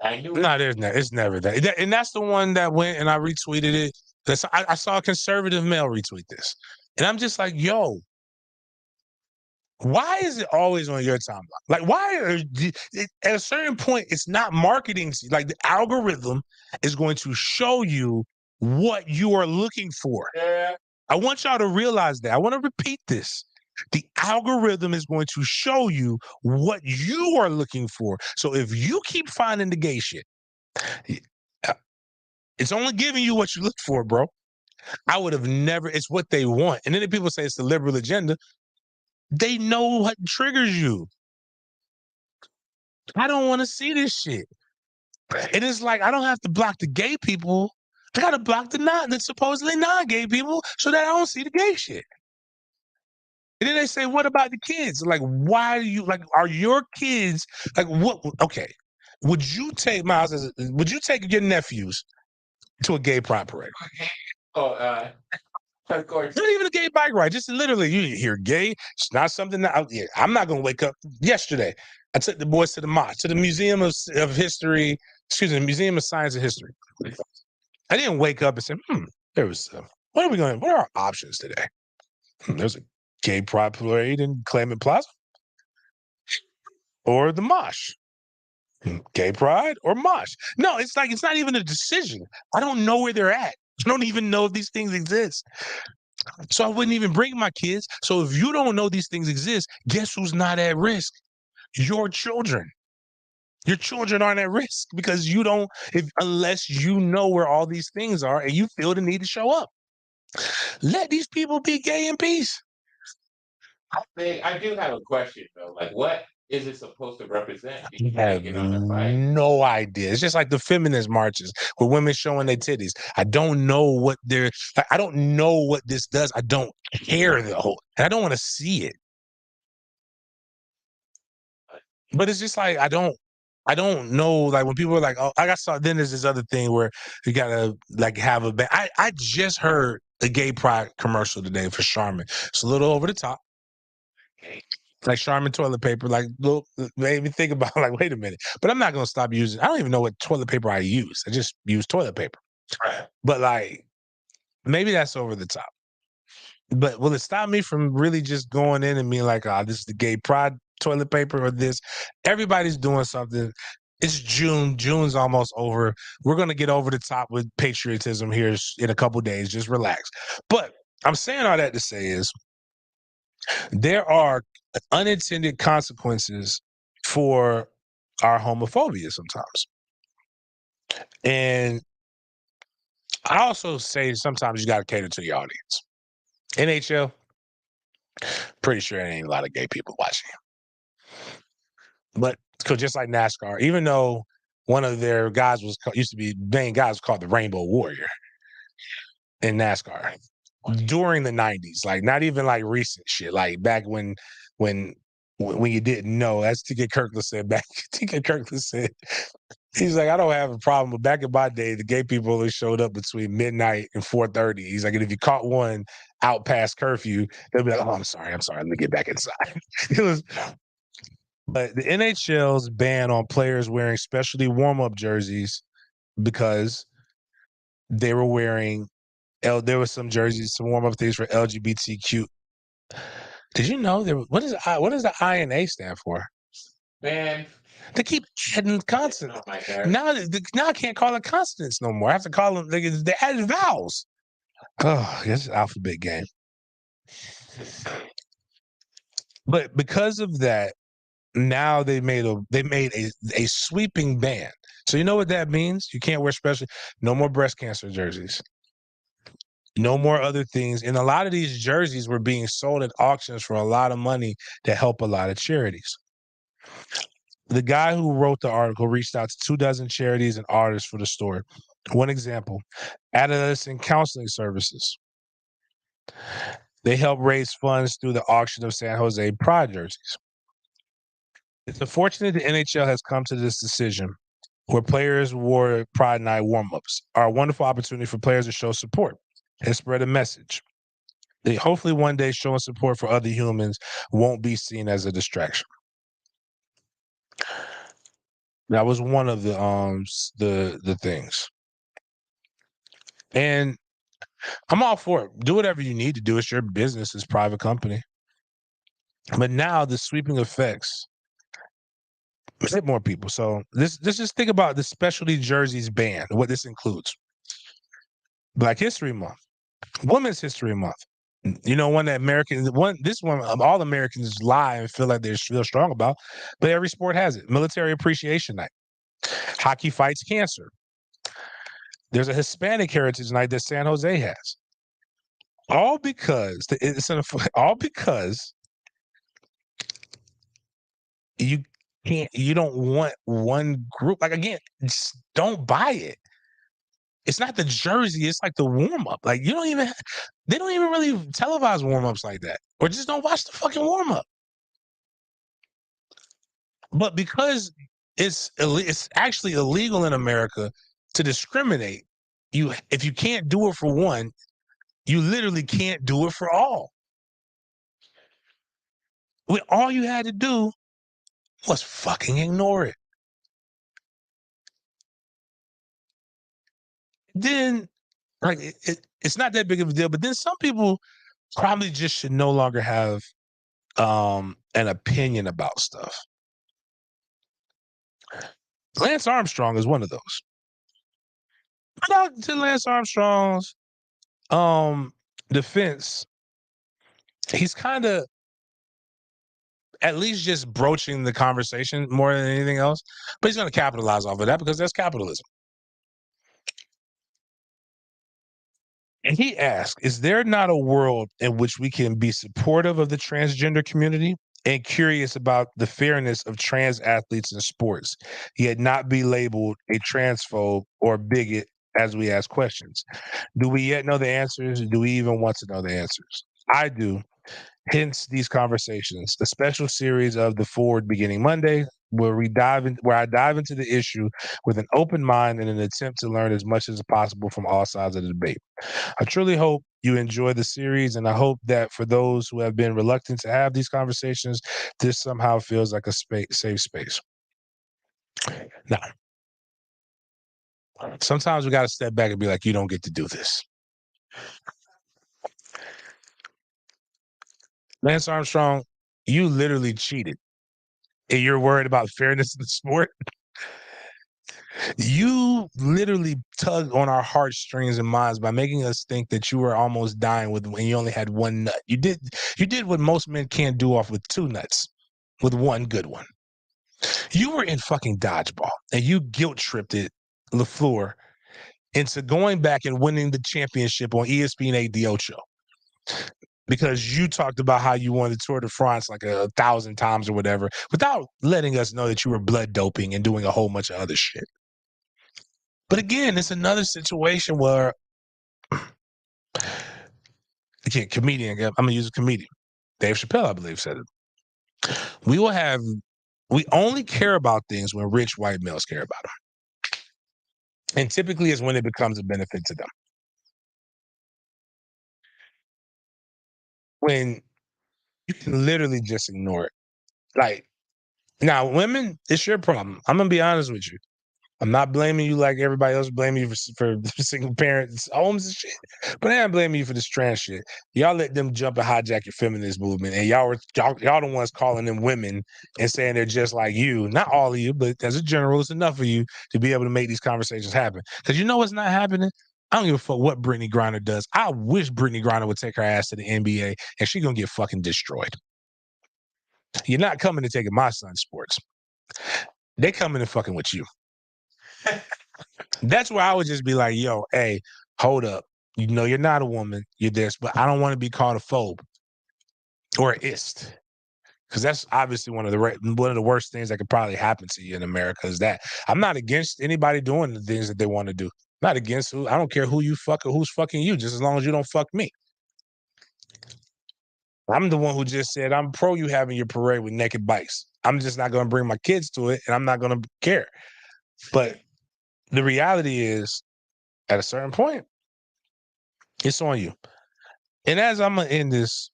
I knew. No, it's never that. And that's the one that went and I retweeted it. I saw a conservative male retweet this. And I'm just like, yo, why is it always on your timeline? Like, at a certain point, it's not marketing. Like, the algorithm is going to show you what you are looking for. Yeah. I want y'all to realize that. I want to repeat this. The algorithm is going to show you what you are looking for. So if you keep finding the gay shit, it's only giving you what you look for, bro. I would have never, it's what they want. And then the people say it's the liberal agenda. They know what triggers you. I don't want to see this shit. It is like I don't have to block the gay people. I gotta block the supposedly non-gay people so that I don't see the gay shit. And then they say, what about the kids? Like, why do you are your kids what? Okay. Would you take would you take your nephews to a gay pride parade? Oh, of course. Not even a gay bike ride. Just literally, you hear gay. It's not something that I'm not going to wake up. Yesterday, I took the boys to the MOSH, to the Museum of History, Museum of Science and History. I didn't wake up and say, what are our options today? There's a gay pride parade in Claymont Plaza or the MOSH. Gay pride or MOSH. No, it's not even a decision. I don't know where they're at. I don't even know if these things exist. So I wouldn't even bring my kids. So if you don't know these things exist, guess who's not at risk? Your children. Your children aren't at risk because unless you know where all these things are and you feel the need to show up. Let these people be gay in peace. I do have a question though. Like, what is it supposed to represent? I have no idea. It's just like the feminist marches with women showing their titties. I don't know what I don't know what this does. I don't care though. And I don't want to see it. But it's just like I don't know. Like when people are like, oh, then there's this other thing where you gotta have a band. I just heard a gay pride commercial today for Charmin. It's a little over the top. Like Charmin toilet paper, made me think about wait a minute. But I'm not gonna stop using. I don't even know what toilet paper I use. I just use toilet paper. Right. But maybe that's over the top. But will it stop me from really just going in and being like, this is the gay pride toilet paper or this? Everybody's doing something. It's June. June's almost over. We're gonna get over the top with patriotism here in a couple days. Just relax. But I'm saying all that to say is there are unintended consequences for our homophobia sometimes. And I also say sometimes you got to cater to the audience. NHL, pretty sure there ain't a lot of gay people watching. But because just like NASCAR, even though one of their guys used to be main guys called the Rainbow Warrior in NASCAR during the 90s, not even recent shit, back when when you didn't know. As T.K. Kirkland said back. T.K. Kirkland said, he's like, I don't have a problem, but back in my day, the gay people only showed up between midnight and 4:30. He's like, and if you caught one out past curfew, they'll be like, oh, I'm sorry, let me get back inside. But the NHL's ban on players wearing specialty warm-up jerseys because they were wearing there were some jerseys, some warm-up things for LGBTQ. Did you know what does the INA stand for? Man, they keep adding consonants. Now I can't call it consonants no more. I have to call them. They added vowels. Oh, this is an alphabet game. But because of that, now they made a sweeping ban. So you know what that means? You can't wear no more breast cancer jerseys. No more other things. And a lot of these jerseys were being sold at auctions for a lot of money to help a lot of charities. The guy who wrote the article reached out to 24 charities and artists for the story. One example, adolescent counseling services. They help raise funds through the auction of San Jose Pride jerseys. It's unfortunate the NHL has come to this decision where players wore Pride Night warm-ups are a wonderful opportunity for players to show support and spread a message. Hopefully one day showing support for other humans won't be seen as a distraction. That was one of the things. And I'm all for it. Do whatever you need to do. It's your business. It's private company. But now the sweeping effects hit more people. So let's just think about the specialty jerseys ban, what this includes. Black History Month, Women's History Month. You know, this one all Americans lie and feel like they feel strong about, but every sport has it. Military Appreciation Night. Hockey fights cancer. There's a Hispanic Heritage Night that San Jose has. All because you don't want one group. Like, again, just don't buy it. It's not the jersey, it's like the warm-up. Like, they don't even really televise warm-ups like that. Or just don't watch the fucking warm-up. But because it's actually illegal in America to discriminate, if you can't do it for one, you literally can't do it for all. When all you had to do was fucking ignore it. Then, like, it's not that big of a deal. But then some people probably just should no longer have an opinion about stuff. Lance Armstrong is one of those. Shout out to Lance Armstrong's defense. He's kind of at least just broaching the conversation more than anything else. But he's going to capitalize off of that because that's capitalism. And he asked, is there not a world in which we can be supportive of the transgender community and curious about the fairness of trans athletes in sports, yet not be labeled a transphobe or bigot as we ask questions? Do we yet know the answers? Do we even want to know the answers? I do. Hence these conversations, the special series of The Forward beginning Monday, where I dive into the issue with an open mind and an attempt to learn as much as possible from all sides of the debate. I truly hope you enjoy the series, and I hope that for those who have been reluctant to have these conversations, this somehow feels like a safe space. Now, sometimes we got to step back and be like, you don't get to do this. Lance Armstrong, you literally cheated. And you're worried about fairness in the sport? You literally tugged on our heartstrings and minds by making us think that you were almost dying when you only had one nut. You did what most men can't do off with two nuts, with one good one. You were in fucking dodgeball, and you guilt-tripped LaFleur into going back and winning the championship on ESPN 8 The Ocho. Because you talked about how you won the Tour de France like 1,000 times or whatever, without letting us know that you were blood doping and doing a whole bunch of other shit. But again, it's another situation where comedian, I'm going to use a comedian. Dave Chappelle, I believe, said it. We only care about things when rich white males care about them. And typically it's when it becomes a benefit to them. When you can literally just ignore it. Like, now, women, it's your problem. I'm going to be honest with you. I'm not blaming you like everybody else blaming you for single parents homes and shit. But I am blaming you for this trans shit. Y'all let them jump and hijack your feminist movement, and y'all the ones calling them women and saying they're just like you. Not all of you, but as a general, it's enough of you to be able to make these conversations happen. Because you know what's not happening? I don't give a fuck what Brittany Griner does. I wish Brittany Griner would take her ass to the NBA, and she's gonna get fucking destroyed. You're not coming to take my son's sports. They coming to fucking with you. That's where I would just be like, yo, hey, hold up. You know you're not a woman. You're this, but I don't want to be called a phobe or an ist. Because that's obviously one of the worst things that could probably happen to you in America is that. I'm not against anybody doing the things that they want to do. Not against who. I don't care who you fuck or who's fucking you, just as long as you don't fuck me. I'm the one who just said I'm pro you having your parade with naked bikes. I'm just not going to bring my kids to it, and I'm not going to care. But the reality is, at a certain point, it's on you. And as I'm going to end this,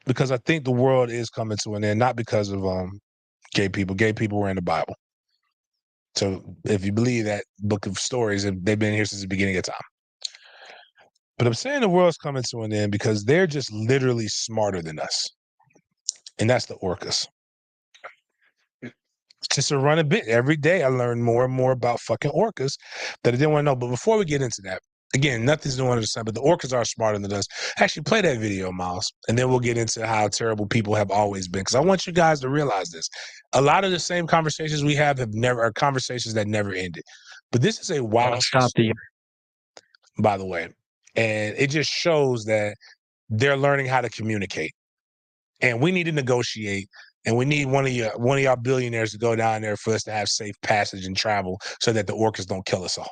because I think the world is coming to an end, not because of gay people. Gay people were in the Bible. So if you believe that book of stories, they've been here since the beginning of time. But I'm saying the world's coming to an end because they're just literally smarter than us. And that's the orcas. Just to run a bit every day, I learn more and more about fucking orcas that I didn't want to know. But before we get into that, again, nothing's new under the sun, but the orcas are smarter than us. Actually, play that video, Miles, and then we'll get into how terrible people have always been. Because I want you guys to realize this. A lot of the same conversations we have are conversations that never ended. But this is a wild story, by the way. And it just shows that they're learning how to communicate. And we need to negotiate. And we need one of y'all billionaires to go down there for us to have safe passage and travel so that the orcas don't kill us all.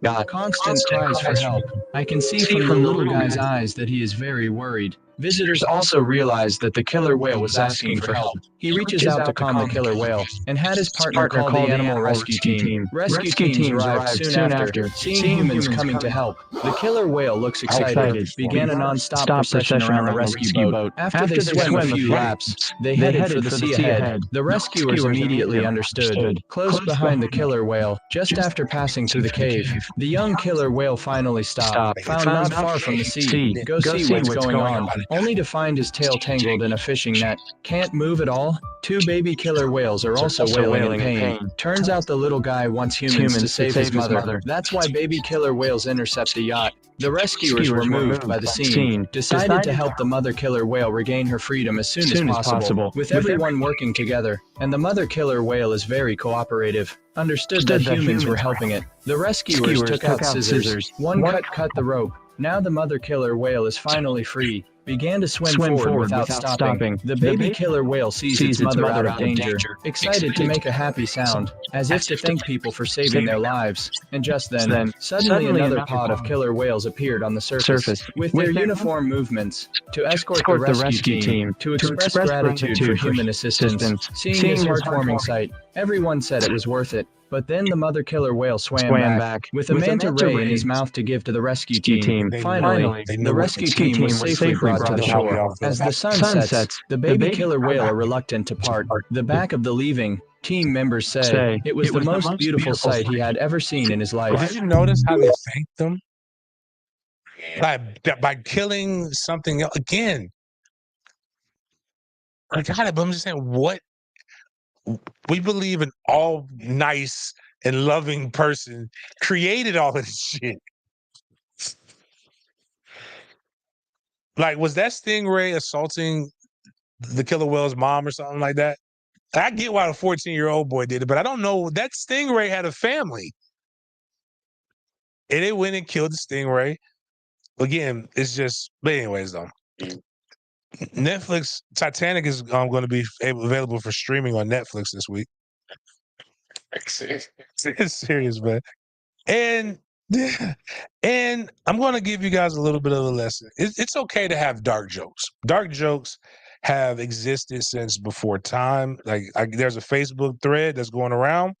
God, constant cries for help. I can see from the little guy's eyes that he is very worried. Visitors also realized that the killer whale was asking for help. He reaches out to calm the killer whale and had his partner call the animal rescue team. Rescue teams arrived soon after, seeing humans coming to help. The killer whale looks excited, began a non-stop procession around the rescue boat. After they swam a few laps, they headed for the sea ahead. The rescuers immediately understood. Close behind the killer whale, just after passing through the cave, the young killer whale finally stopped, found not far from the sea. Go see what's going on. Only to find his tail tangled in a fishing net. Can't move at all? Two baby killer whales are also wailing in pain. Turns out the little guy wants humans to save his mother. That's why baby killer whales intercept the yacht. The rescuers were moved by the scene, decided to help the mother killer whale regain her freedom as soon as possible, with everyone working together. And the mother killer whale is very cooperative. Understood that humans were helping it. The rescuers took out scissors. One cut the rope. Now the mother killer whale is finally free. Began to swim forward without stopping. The baby killer whale sees its mother out of danger, excited to make a happy sound, as if to thank people for saving their lives. And just then, suddenly another pod of killer whales appeared on the surface, with their uniform movements, to escort the rescue team, to express gratitude for human assistance. Seeing this heartwarming sight, everyone said it was worth it. But then the mother killer whale swam back with a manta ray in his mouth to give to the rescue team. Finally, the rescue team was safely brought to the shore. As the sun sets, the baby killer whale are reluctant to part. The back of the leaving team members say it was the most beautiful sight he had ever seen in his life. Did you notice how they thanked them? By killing something else. Again, I got it, but I'm just saying, what? We believe an all nice and loving person created all of this shit. Like, was that stingray assaulting the killer whale's mom or something like that? I get why the 14-year-old boy did it, but I don't know. That stingray had a family. And they went and killed the stingray. Again, it's just, but anyways, though. Netflix, Titanic is going to be available for streaming on Netflix this week. It's serious, man. And I'm going to give you guys a little bit of a lesson. It's okay to have dark jokes. Dark jokes have existed since before time. Like there's a Facebook thread that's going around.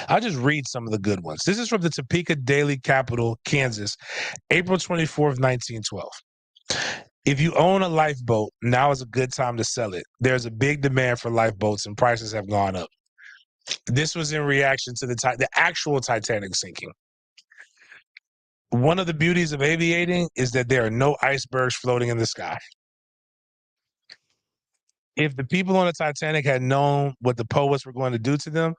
I'll just read some of the good ones. This is from the Topeka Daily Capital, Kansas, April 24th, 1912. If you own a lifeboat, now is a good time to sell it. There's a big demand for lifeboats and prices have gone up. This was in reaction to the actual Titanic sinking. One of the beauties of aviating is that there are no icebergs floating in the sky. If the people on the Titanic had known what the poets were going to do to them,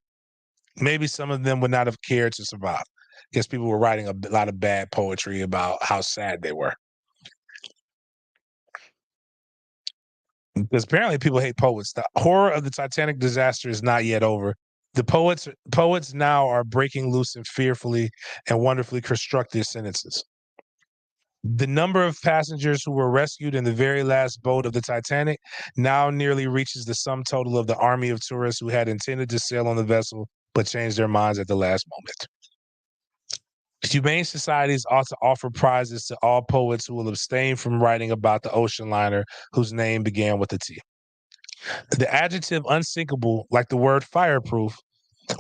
maybe some of them would not have cared to survive. Because people were writing a lot of bad poetry about how sad they were. Because apparently people hate poets. The horror of the Titanic disaster is not yet over. The poets now are breaking loose in fearfully and wonderfully constructed sentences. The number of passengers who were rescued in the very last boat of the Titanic now nearly reaches the sum total of the army of tourists who had intended to sail on the vessel but changed their minds at the last moment. Humane societies ought to offer prizes to all poets who will abstain from writing about the ocean liner whose name began with a T. The adjective unsinkable, like the word fireproof,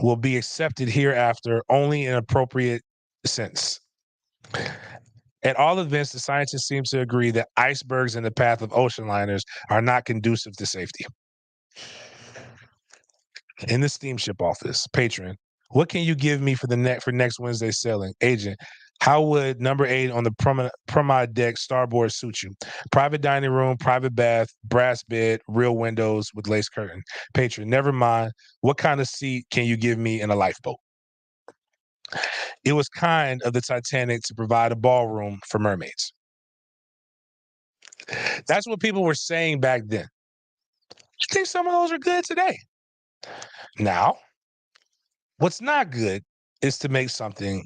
will be accepted hereafter only in appropriate sense. At all events, the scientists seem to agree that icebergs in the path of ocean liners are not conducive to safety. In the steamship office, patron, what can you give me for next Wednesday's sailing? Agent, how would number 8 on the promenade deck starboard suit you? Private dining room, private bath, brass bed, real windows with lace curtain. Patron, never mind. What kind of seat can you give me in a lifeboat? It was kind of the Titanic to provide a ballroom for mermaids. That's what people were saying back then. I think some of those are good today. Now, what's not good is to make something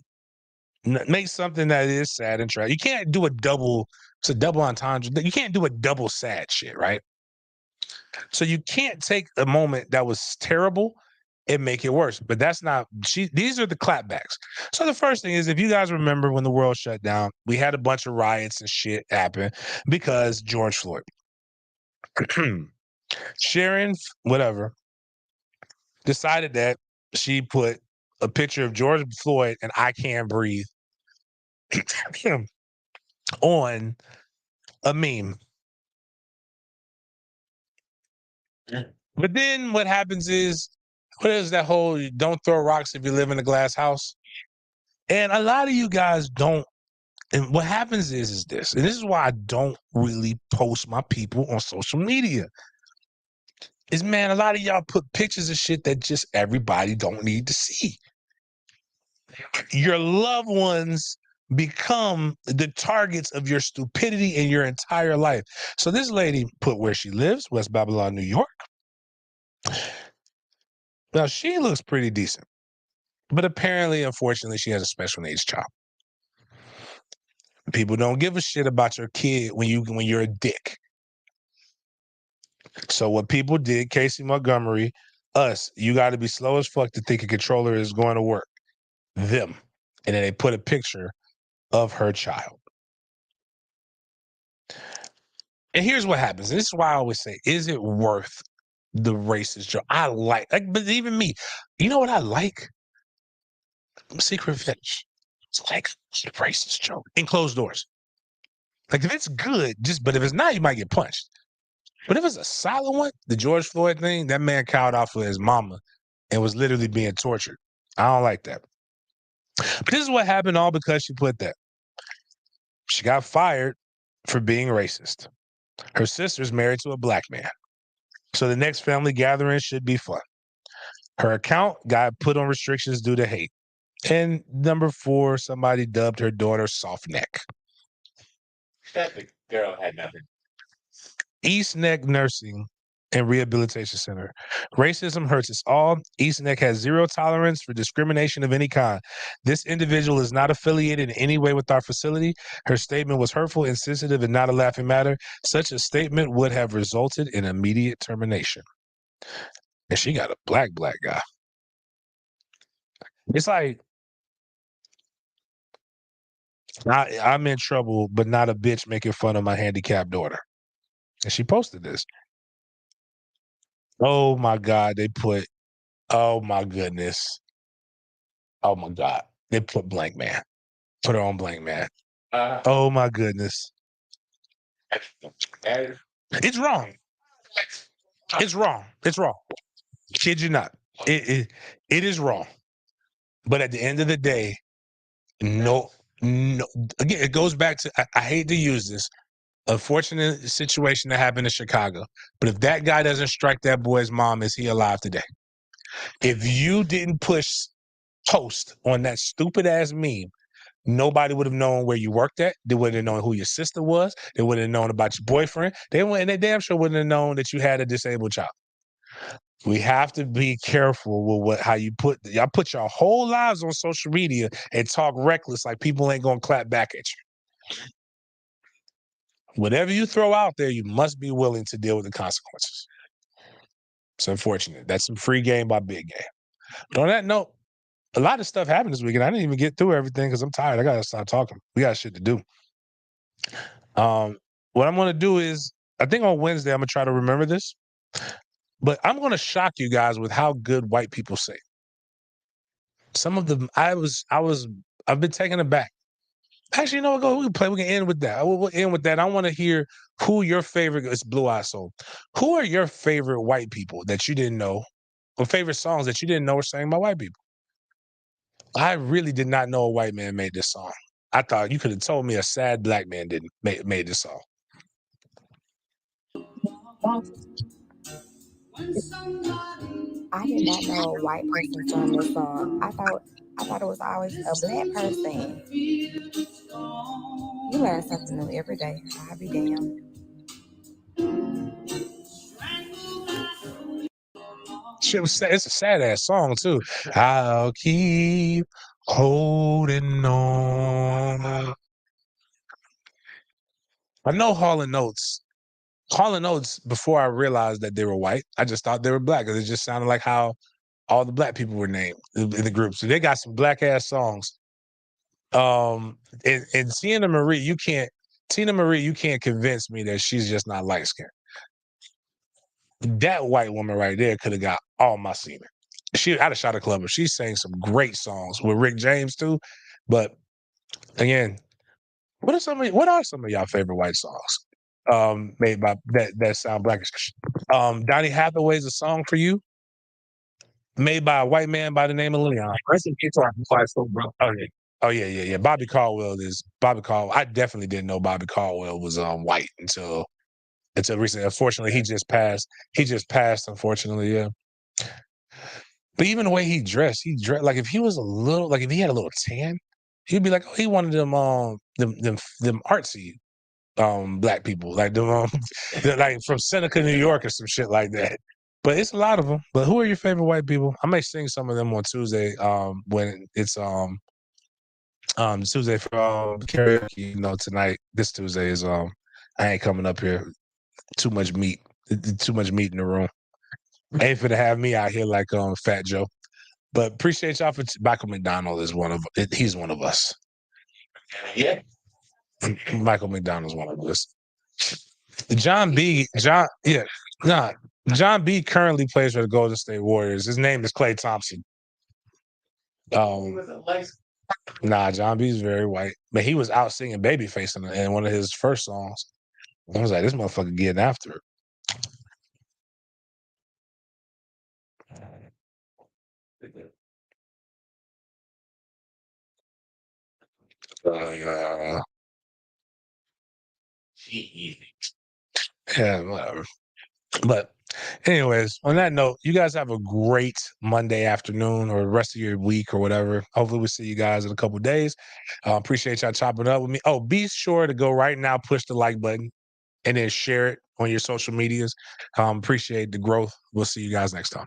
that is sad and tragic. You can't do it's a double entendre. You can't do a double sad shit, right? So you can't take a moment that was terrible and make it worse. But that's not, these are the clapbacks. So the first thing is, if you guys remember when the world shut down, we had a bunch of riots and shit happen because George Floyd. Sharon, whatever, decided that she put a picture of George Floyd and I Can't Breathe on a meme. But then what happens is, what is that whole don't throw rocks if you live in a glass house? And a lot of you guys don't. And what happens is this, and this is why I don't really post my people on social media. Is, man, a lot of y'all put pictures of shit that just everybody don't need to see. Your loved ones become the targets of your stupidity in your entire life. So this lady put where she lives, West Babylon, New York. Now, she looks pretty decent. But apparently, unfortunately, she has a special needs child. People don't give a shit about your kid when you're a dick. So what people did, Casey Montgomery, us, you got to be slow as fuck to think a controller is going to work. Them. And then they put a picture of her child. And here's what happens. And this is why I always say, is it worth the racist joke? I like, but even me, you know what I like? Secret Fetish. It's like a racist joke in closed doors. Like, if it's good, but if it's not, you might get punched. But if it's a solid one, the George Floyd thing, that man cowed off for his mama and was literally being tortured. I don't like that. But this is what happened all because she put that. She got fired for being racist. Her sister's married to a black man. So the next family gathering should be fun. Her account got put on restrictions due to hate. And number 4, somebody dubbed her daughter soft neck. That girl had nothing. East Neck Nursing and Rehabilitation Center. Racism hurts us all. East Neck has zero tolerance for discrimination of any kind. This individual is not affiliated in any way with our facility. Her statement was hurtful, insensitive, and not a laughing matter. Such a statement would have resulted in immediate termination. And she got a black guy. It's like, I'm in trouble, but not a bitch making fun of my handicapped daughter. And she posted this. Oh my God, oh my goodness. Oh my God. They put Blank Man. Put her on Blank Man. Oh my goodness. It's wrong. It's wrong. It's wrong. Kid you not. It is wrong. But at the end of the day, no. Again, it goes back to I hate to use this. Unfortunate situation that happened in Chicago. But if that guy doesn't strike that boy's mom, is he alive today? If you didn't push post on that stupid ass meme, nobody would have known where you worked at. They wouldn't have known who your sister was. They wouldn't have known about your boyfriend. They damn sure wouldn't have known that you had a disabled child. We have to be careful with how y'all put your whole lives on social media and talk reckless like people ain't gonna clap back at you. Whatever you throw out there, you must be willing to deal with the consequences. It's unfortunate. That's some free game by big game. But on that note, a lot of stuff happened this weekend. I didn't even get through everything because I'm tired. I gotta stop talking. We got shit to do. What I'm gonna do is, I think on Wednesday I'm gonna try to remember this, but I'm gonna shock you guys with how good white people sing. Some of them, I've been taken aback. Actually, you know what? We can end with that. We'll end with that. I want to hear who your favorite. It's Blue Eye Soul. Who are your favorite white people that you didn't know, or favorite songs that you didn't know were sang by white people? I really did not know a white man made this song. I thought you could have told me a sad black man made this song. I did not know a white person sung this song. I thought it was always a black person. You learn something new every day. I'll be damned. Shit was sad. It's a sad ass song too. I'll keep holding on. I know Hall & Oates. Hall & Oates, before I realized that they were white, I just thought they were black because it just sounded like how all the black people were named in the group. So they got some black ass songs. And Tina Marie, you can't convince me that she's just not light skinned. That white woman right there could have got all my semen. I'd have shot a club, but she sang some great songs with Rick James too. But again, what are some of y'all favorite white songs made by that sound blackish? Donny Hathaway's A Song for You, made by a white man by the name of Leon. Oh yeah. Bobby Caldwell. I definitely didn't know Bobby Caldwell was white until recently. Unfortunately, he just passed. Unfortunately, yeah. But even the way he dressed like if he was if he had a little tan, he'd be like, oh, he one of them artsy black people, like them like from Seneca, New York, or some shit like that. But it's a lot of them. But who are your favorite white people? I may sing some of them on Tuesday when it's Tuesday for karaoke. You know, this Tuesday is I ain't coming up here. Too much meat in the room. Ain't finna have me out here like Fat Joe. But appreciate y'all for Michael McDonald is he's one of us. Yeah. Michael McDonald's one of us. John B currently plays for the Golden State Warriors. His name is Klay Thompson. Nah, John B is very white. But he was out singing Babyface in one of his first songs. I was like, this motherfucker getting after it. Yeah, whatever. But anyways, on that note, you guys have a great Monday afternoon or the rest of your week or whatever. Hopefully we'll see you guys in a couple of days. Appreciate y'all chopping up with me. Oh, be sure to go right now, push the like button, and then share it on your social medias. Appreciate the growth. We'll see you guys next time.